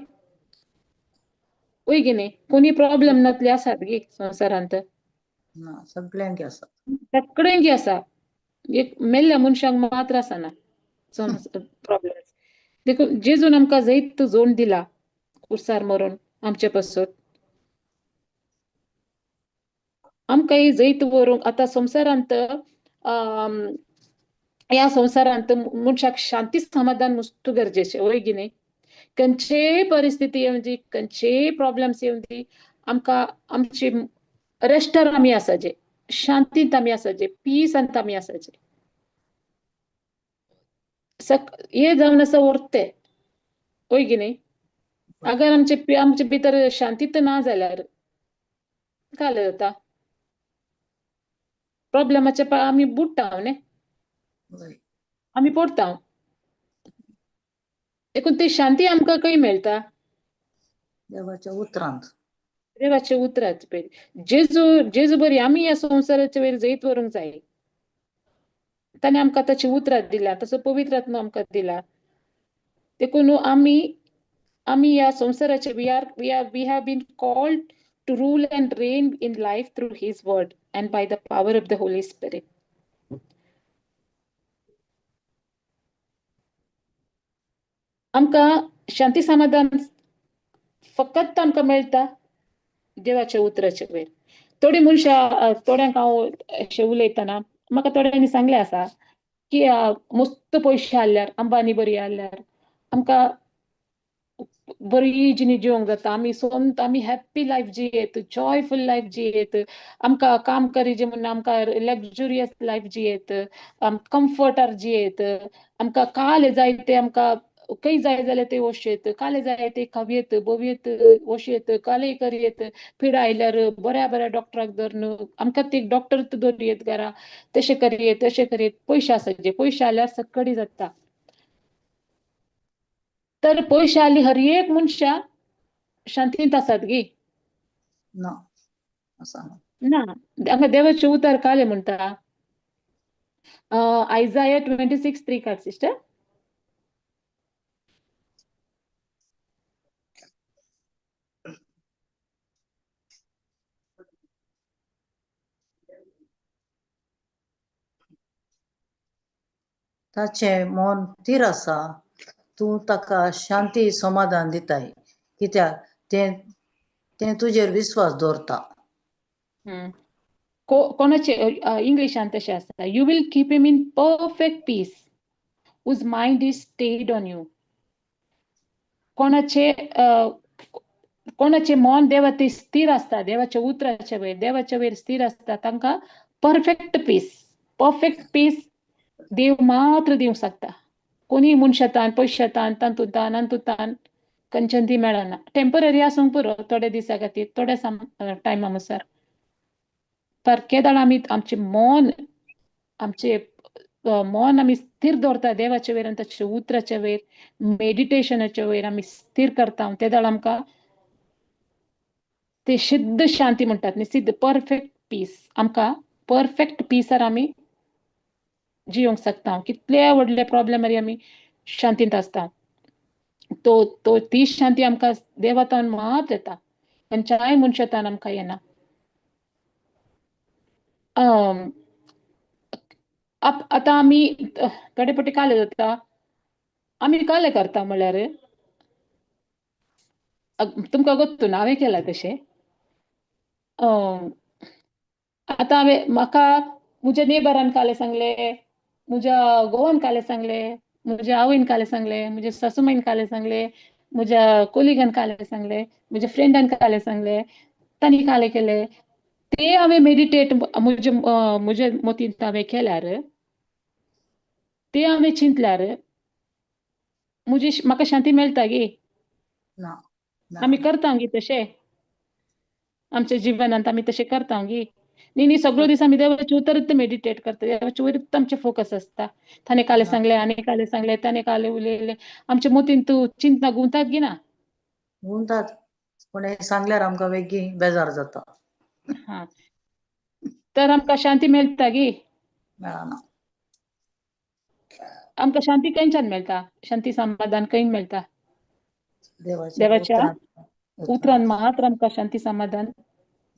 वय गे न्ही? कोणी प्रॉब्लेम नातले आसात गे संवसारांत? ना, सगळ्यांक आसा. सगळ्यांक आसा. एक मेल्ल्या मनशांक मात्र आसना प्रॉब्लेम. देखून जेजून आमकां जैत जोडून दिला कुर्सार मरून आमचे पासून. आमकां ही जैत व्हरूंक आतां संवसारांत ह्या संवसारांत मनशाक शांती समाधान मस्त गरजेचें, वय गे न्ही? खंयचेय परिस्थिती येवन दी, खंयचेय प्रॉब्लेम्स येवन दी, आमकां आमची रेस्टार आमी आसाचे, शांतींत आमी आसाचे, पीसांत आमी आसाचे. हे जावन आसा उरते, वय गे न्ही? अगर आमचे भितर शांतीत ना जाल्यार काय जाता? प्रॉब्लेमाचे आमी बुडटा न्ही, वय. आमी पडटा. देखून ती शांती आमकां खंय मेळटा? देवाच्या उतरांत. देवाचे उतरांत पळय. जेजू बरी आमी ह्या संवसाराचे वयर जैत व्हरूंक जाय. ताणें आमकां ताची उतरां दिला, तसो पवित्र आत्मा आमकां दिला. देखून आमी ह्या संवसाराचे we have been called to rule and reign in life through his word and by the power of the Holy Spirit. आमकां शांती समाधान फकत आमकां मेळटा देवाच्या उतराचे वयर. थोड्यांक हांव अशें उलयतना म्हाका थोड्यांनी सांगलें आसा की मस्त पयशे आसल्यार, अंबानी बरी आसल्यार आमकां बरी जिणी जिवंक जाता. आमी हॅप्पी लायफ जियेत, जॉयफुल लायफ जियेत. आमकां काम करीचे म्हूण आमकां लग्जुरियस लायफ जियेत, कम्फर्टार जियेत. आमकां काल जाय ते आमकां खंय जाय जाल्यार ते वशेत, काले जाय ते खावयेत, बोवयेत, वशेत, काले करयेत. पिडा आयल्यार बऱ्या डॉक्टराक धरून आमकां ते डॉक्टर दवरयेत घरा. तशें करयेत, तशें करयेत. पयशे आसाचे, पयशे आल्यार सगळी जाता. तर पयशे आली हर एक मनशा शांतींत आसात गे ना, आसाना. ना. हांगा देवाचे उतार काले म्हणटा, आयजाया 26:3 काड सिस्टर. ताचें मन थीर आसा, तूं ताका शांती समाधान दिताय, कित्याक तें तुजेर विस्वास दवरता. कोणाचे इंग्लिशान तशें आसता, you will keep him in perfect peace whose mind is stayed on you. कोणाचे मन देवा ते स्थिर असता, देवाच्या उतराच्या वयर स्थिर असता, तांकां परफेक्ट पीस देव मात्र दिवंक शकता. कोणी मनशांतान, पयशांतान, तांतूतान खंयच्यान ती मेळना. टेम्पररी आसूंक पुरो थोड्या दिसा खातीर, थोड्या टायमा मुसार. पर केदाळ आमी आमचे मन आमी स्थिर दवरता देवाचे वयर आनी ताच्या उतराच्या वयर, मेडिटेशनाच्या वयर आमी स्थिर करता. तेदाळ आमकां ते शुद्ध शांती म्हणटात न्ही, सिद्ध परफेक्ट पीस. आमकां परफेक्ट पिसार आमी जिवंक शकता. कितले व्हडले प्रॉब्लेमारी आमी शांतींत आसता. ती शांती आमकां देवातान मात येता, खंयच्याय मनशातान आमकां येना. अं, आता आम्ही कडेपटी काले जाता आम्ही काले करता म्हळ्यार तुमकां गोत्तू ना हांवें केला तशें आता म्हाका म्हज्या नेबरान काले सांगले, म्हज्या घोवान काले सांगले, म्हज्या आवयन काले सांगले, म्हज्या सासूमाईन काले सांगले, म्हज्या कोलिगान काले सांगले, म्हज्या फ्रेंडान काले सांगले, तांणी काले केले ते हांवें मेडिटेट म्हज्या मतीन हांवें केल्यार ते हांवें चिंतल्यार म्हाका शांती मेळटा गे ना आमी करता गे तशें आमच्या जिवनांत आमी तशें करता गे न्ही सगळो दीस आमी देवाचे उतरत मेडिटेट करता देवाचे वयरच आमचे फोकस आसता ताणें काले सांगले आनी काले सांगले ताणें काले उलयले आमच्या मतीन तूं चिंतना गुंतात गे ना म्हणटात पण हे सांगल्यार आमकां वेगळी बेजार जाता हा तर आमकां शांती मेळटा गे मेळना आमकां शांती खंयच्यान मेळटा शांती समाधान खंय मेळटा देवाच्या उतरान मात्र आमकां शांती समाधान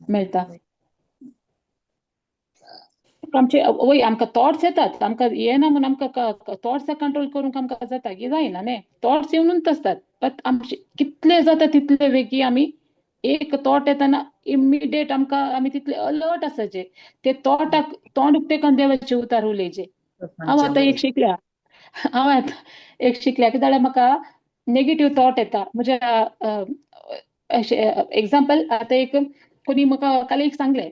मेळटा आमचे वय आमकां थॉट्स येतात आमकां येना म्हूण आमकां थॉट्स कंट्रोल करूंक आमकां जाता की जायना न्ही थॉट्स येवनूच आसतात बट आमचे कितले जाता तितले वेगी आमी एक थॉट येताना इमिडिएट आमी तितले अलर्ट आसाचे ते थॉटाक तोंड उक्तेकन देवाचे उतार उलयचे हांव आतां एक शिकल्या कित्याक जाल्यार म्हाका नेगेटीव थॉट येता म्हज्या एग्जाम्पल आतां एक कोणी म्हाका काल एक सांगलें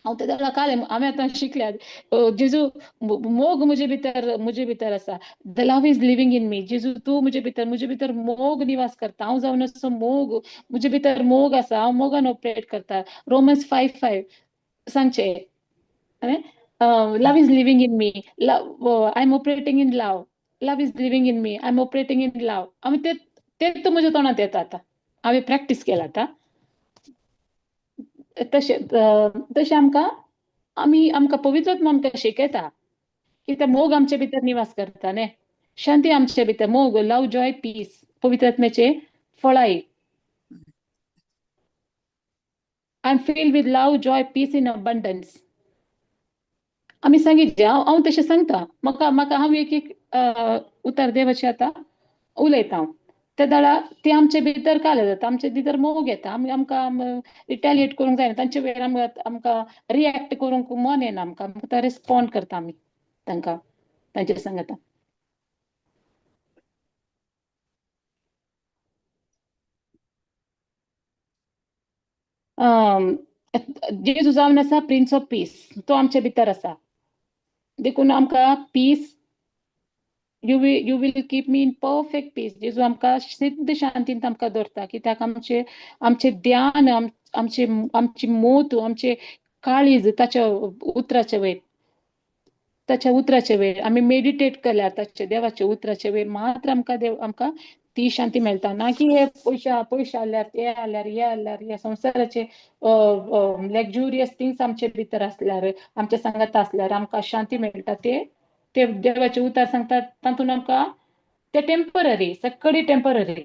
हांव तें काल हांवें आतां शिकल्यात जेजू मोग म्हजे भितर आसा the love is living in me Jezu तूं म्हजे भितर मोग निवास करता हांव जावन असो मोग म्हजे भितर मोग आसा हांव मोगान ऑपरेट करता रोमन्स 5:5 सांगचे love is living in me I am operating in love is living in me I am operating in love हांवें तेच म्हज्या तोंडांत येता आतां हांवें प्रॅक्टीस केला आतां तशें आमकां पवित्रत्व आमकां शिकयता की ते मोग आमचे भितर निवास करता न्ही शांती आमचे भितर मोग लव जॉय पीस पवित्रत्वाचे फळाई I am filled with love joy peace in abundance आमी सांगितले हांव तशें सांगता म्हाका हांव एक उतर देवाचे आतां उलयता त्या दाळा ते आमचे भितर काले जाता आमचे भितर मोग येता आमकां रिटेलिएट करूंक जायना तांचे वेळार आमकां रिएक्ट करूंक मन येना आमकां रिस्पॉन्ड करता आमी तांकां तांचे सांगता जेजू जावन आसा प्रिन्स ऑफ पीस तो आमचे भितर आसा देखून आमकां peace you will keep me in perfect peace जेजू आमकां सिद्ध शांतींत आमकां दवरता कित्याक आमचे ध्यान आमची मोत आमचे काळीज ताच्या उतराचे वयर आमी मेडिटेट केल्यार ताचे देवाचे उतराचे वयर मात्र आमकां ती शांती मेळटा ना की हे पयशे आल्यार हे संवसाराचे लग्जुरियस थिंग्स आमचे भितर आसल्यार आमच्या सांगात आसल्यार आमकां शांती मेळटा ते देवाचे उतार सांगतात तातूंत आमकां ते टेम्पररी सगळी टेम्पररी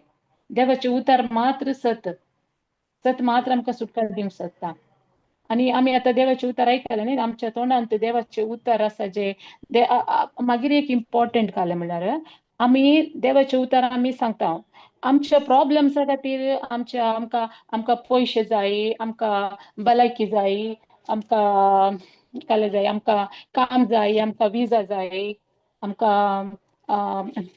देवाचे उतार मात्र सत मात्र आमकां सुटका दिवंक शकता आनी आमी आतां देवाचे उतार आयकले न्ही आमच्या तोंडांत देवाचे उतार आसा जे मागीर एक इम्पॉर्टंट जालें म्हणल्यार आमी देवाचे उतार आमी सांगता आमच्या प्रॉब्लेम्सा खातीर आमकां पयशे जाय आमकां भलायकी जाय आमकां काले जाय आमकां काम जाय आमकां विजा जाय आमकां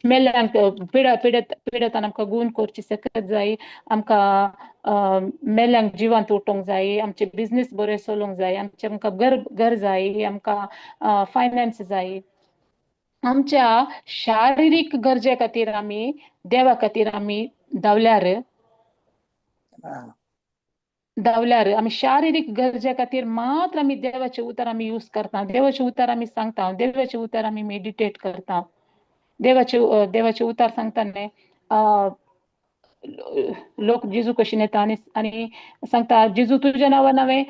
मेल्ल्यांक पिडताना आमकां गूण करची सकत जाय आमकां मेल्ल्यांक जिवांत उठोवंक जाय आमचे बिझनेस बरें चलोवंक जाय आमकां घर जाय आमकां फायनान्स जाय आमच्या शारिरीक गरजे खातीर आमी देवा खातीर आमी धांवल्यार आमी शारिरीक गरजे खातीर मात्र आमी देवाचे उतार आमी यूज करता देवाचे उतार आमी सांगता देवाचे उतार आमी मेडिटेट करता देवाचे उतार सांगता न्ही लोक जेजू कशी येता आनी सांगता जेजू तुज्या नांवान हांवें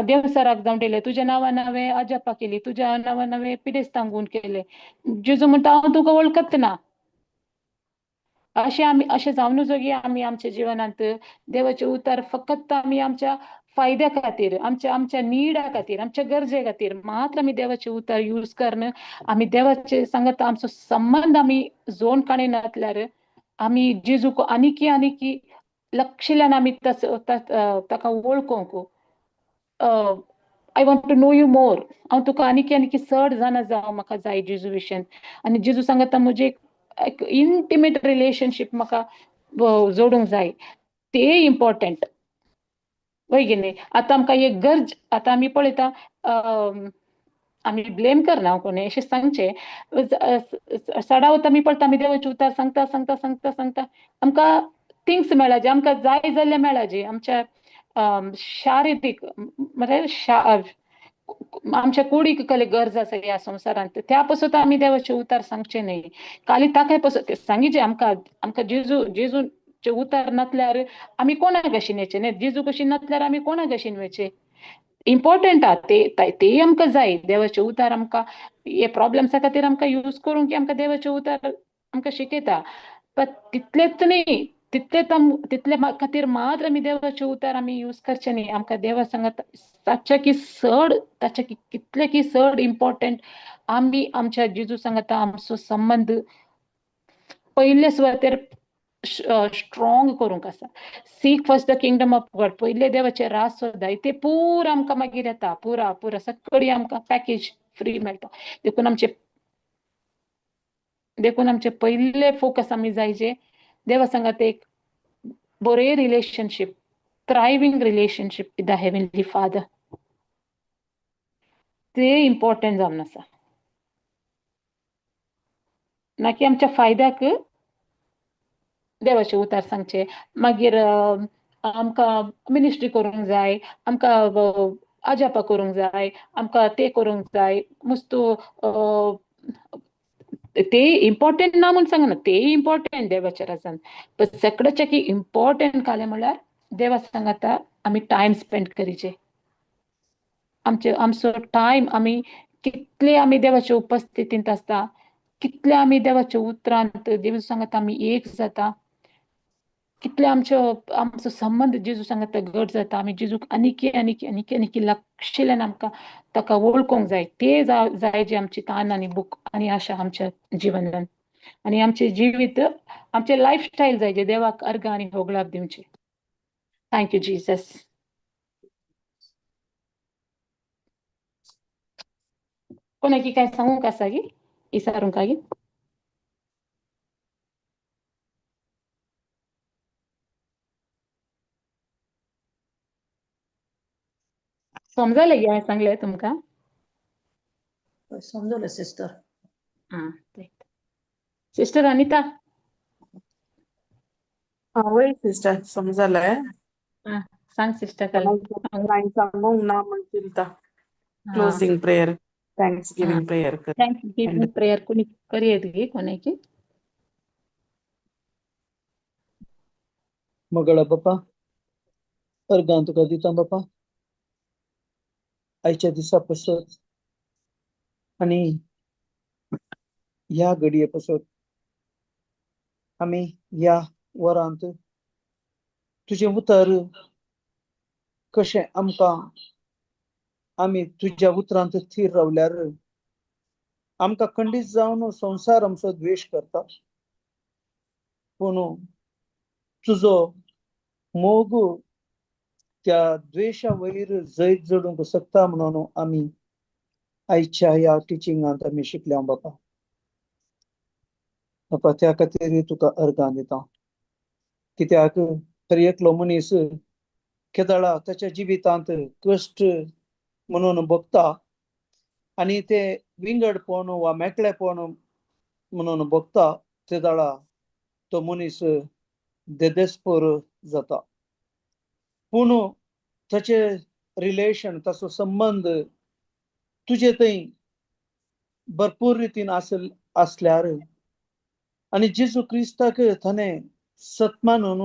देवसराक जावन दिले तुज्या नांवान हांवें अजपा केली तुज्या नांवान हांवें पिडेस्तांक गूण केले जेजू म्हणटा हांव तुका वळखत ना अशें जावनूच जोगी आमी आमच्या जिवनांत देवाचे उतार फकत आमी आमच्या फायद्या खातीर आमच्या निडा खातीर आमच्या गरजे खातीर मात्र आमी देवाचे उतर यूज करणं आमी देवाचे सांगत आमचो संबंध आमी जोड काडे नातल्यार आमी जेजूक आनीकी लक्षिल्यान आमी ताका वळखूंक I want to know you more हांव तुका आनीकी चड जाणा जावं म्हाका जाय जेजू विशयन आनी जेजू सांगता म्हजे एक इंटिमेट रिलेशनशीप म्हाका जोडूंक जाय ते इम्पॉर्टंट वय की न्ही आतां आमकां एक गरज आतां आमी पळयता आमी ब्लेम करना हांव कोणें अशें सांगचें सडावत आमी पळयता आमी देवाचे उतर सांगता आमकां थिंग्स मेळ्ळा जे आमकां जाय जाल्ले मेळ्ळा जे आमच्या शारिरीक म्हळ्यार आमच्या कुडीक कसले गरज आसा ह्या संवसारांत त्या पासून आमी देवाचे उतर सांगचे न्ही खाली ताका पासून सांगिचे आमकां जेजूचे उतर नातल्यार आमी कोणाक कशीन येवचे न्ही जेजू कशीन नातल्यार आमी कोणाक कशीन वयचे इम्पॉर्टंट आहा ते आमकां जाय देवाचे उतर आमकां हे प्रॉब्लेम्सा खातीर आमकां यूज करूंक आमकां देवाचे उतर आमकां शिकयता पण तितलेंच न्ही तितले खातीर मात्र आमी देवाचे उतर आमी यूज करचे न्ही आमकां देवा सांगता ताचे की कितले की चड इम्पॉर्टंट आमी आमच्या जेजू सांगता आमचो संबंध पयले सुवातेर स्ट्रॉंग करूंक आसा sick first the kingdom of God पयले देवाचे राज सोदाय ते पुरो आमकां मागीर येता पुरा सगळी आमकां पॅकेज फ्री मेळटा देखून आमचे पयले फोकस आमी जायचे देवा सांगता एक बरे relationship thriving relationship with the heavenly father ते इम्पॉर्टंट जावन आसा ना की आमच्या फायद्याक देवाचे उतर सांगचे मागीर आमकां मिनिस्ट्री करूंक जाय आमकां आजापा करूंक जाय आमकां ते करूंक जाय मस्तू ते इम्पॉर्टंट ना म्हूण सांगना ते इम्पॉर्टंट देवाच्या राजान पण सगळ्याचे की इम्पॉर्टंट काले म्हळ्यार देवा सांगता आमी टायम स्पेंड करीचे आमचो टायम आमी कितले आमी देवाच्या उपस्थितींत आसता कितले आमी देवाच्या उतरांत देव सांगता आमी एक जाता कितले आमचो संबंध जेजू सांगता घट जाता आमी जेजूक आनीकी लक्षिल्यान आमकां ताका वळखूंक जाय ते जाय जे आमची तान आनी बूक आनी आशा आमच्या जिवनान आनी आमचे जिवीत आमचे लायफस्टायल जाय जे देवाक अर्घ आनी होगलाप दिवचे थँक्यू जीसस कोणाकी काय सांगूंक आसा गी इसारूंक गी समजलें गे हांवें सांगलें तुमकां समजलं सिस्टर सिस्टर अनिता वय सिस्टर समजलंय सांग सिस्टर सांगूंक ना म्हणतील closing prayer thanks giving prayer thanks giving prayer कोणी करियेत गे कोणाकी मगळा बापा अर्गां तुका दिता बापा आयच्या दिसा पासून आनी ह्या घडये पासून आमी ह्या वरांत तुजें उतर कशें आमकां आमी तुज्या उतरांत थीर रावल्यार आमकां खंडीत जावन संवसार आमचो द्वेश करता पूण तुजो मोग त्या द्वेशा वयर जैत जोडूंक शकता म्हणून आमी आयच्या ह्या टिचिंगांत आमी शिकल्या बापा बापा त्या खातीर तुका अर्गां दिता कित्याक तर एकलो मनीस केदळा ताच्या जिवितांत कश्ट म्हणून भोगता आनी ते विंगडपण वा मेकळेपण म्हणून भोगता तेदळा तो मनीस देदेस्पर जाता पूण ताचे रिलेशन ताचो संबंध तुजे थंय भरपूर रितीन आसल्यार आनी जेजू क्रिस्ताक ताणें सत्मानून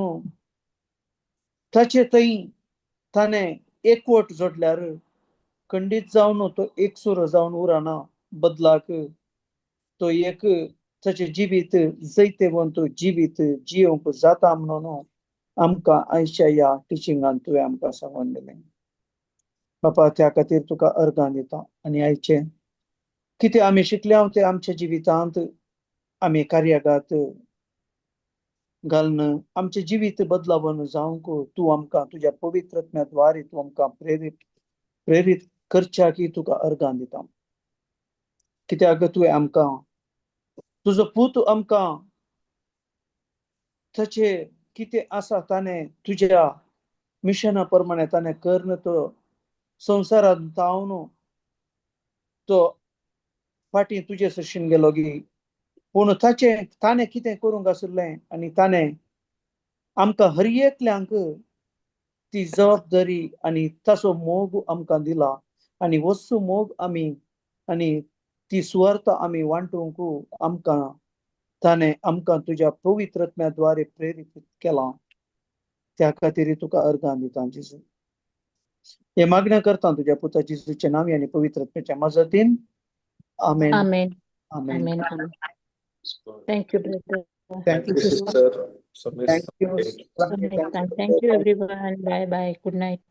ताचे थंय ताणें एकवट जोडल्यार खंडीत जावन तो एकसूर जावन उरना बदलाक तो एक ताचे जिवीत जैतेवंत जिवीत जियोंक जाता म्हणून आमकां आयच्या ह्या टिचिंगांत तुवें आमकां सांगून दिलें बापा त्या खातीर तुका अर्गां दिता आनी आयचे कितें आमी शिकले ते आमच्या जिवितांत आमी कार्यागात घालून आमचे जिवीत बदलावन जावंक तूं आमकां तुज्या पवित्र आत्म्याद्वारे तूं आमकां प्रेरीत करच्या की तुका अर्गां दिता कित्याक तुवें आमकां तुजो पूत आमकां ताचे कितें आसा ताणें तुज्या मिशना प्रमाणे ताणें करून तो संवसारांत जावन तो फाटीं तुजे सरशीन गेलो गी पूण ताणें कितें करूंक आशिल्लें आनी ताणें आमकां हर एकल्यांक ती जबाबदारी आनी ताचो मोग आमकां दिला आनी वस्तू मोग आमी आनी ती सुवार्थ आमी वांटूंक आमकां ताणें आमकां तुज्या पवित्र आत्म्याद्वारे प्रेरीत केलां त्या खातीर तुका अर्गां दिता जेजू हे मागणें करता तुज्या पुता जेजूच्या नांवी आनी पवित्र आत्म्याच्या मजतीन आमेन Amen. Amen Amen. Amen. Thank you, brother. Thank you, sister. Submiss. Thank you. Thank you, everyone. Bye bye. Good night.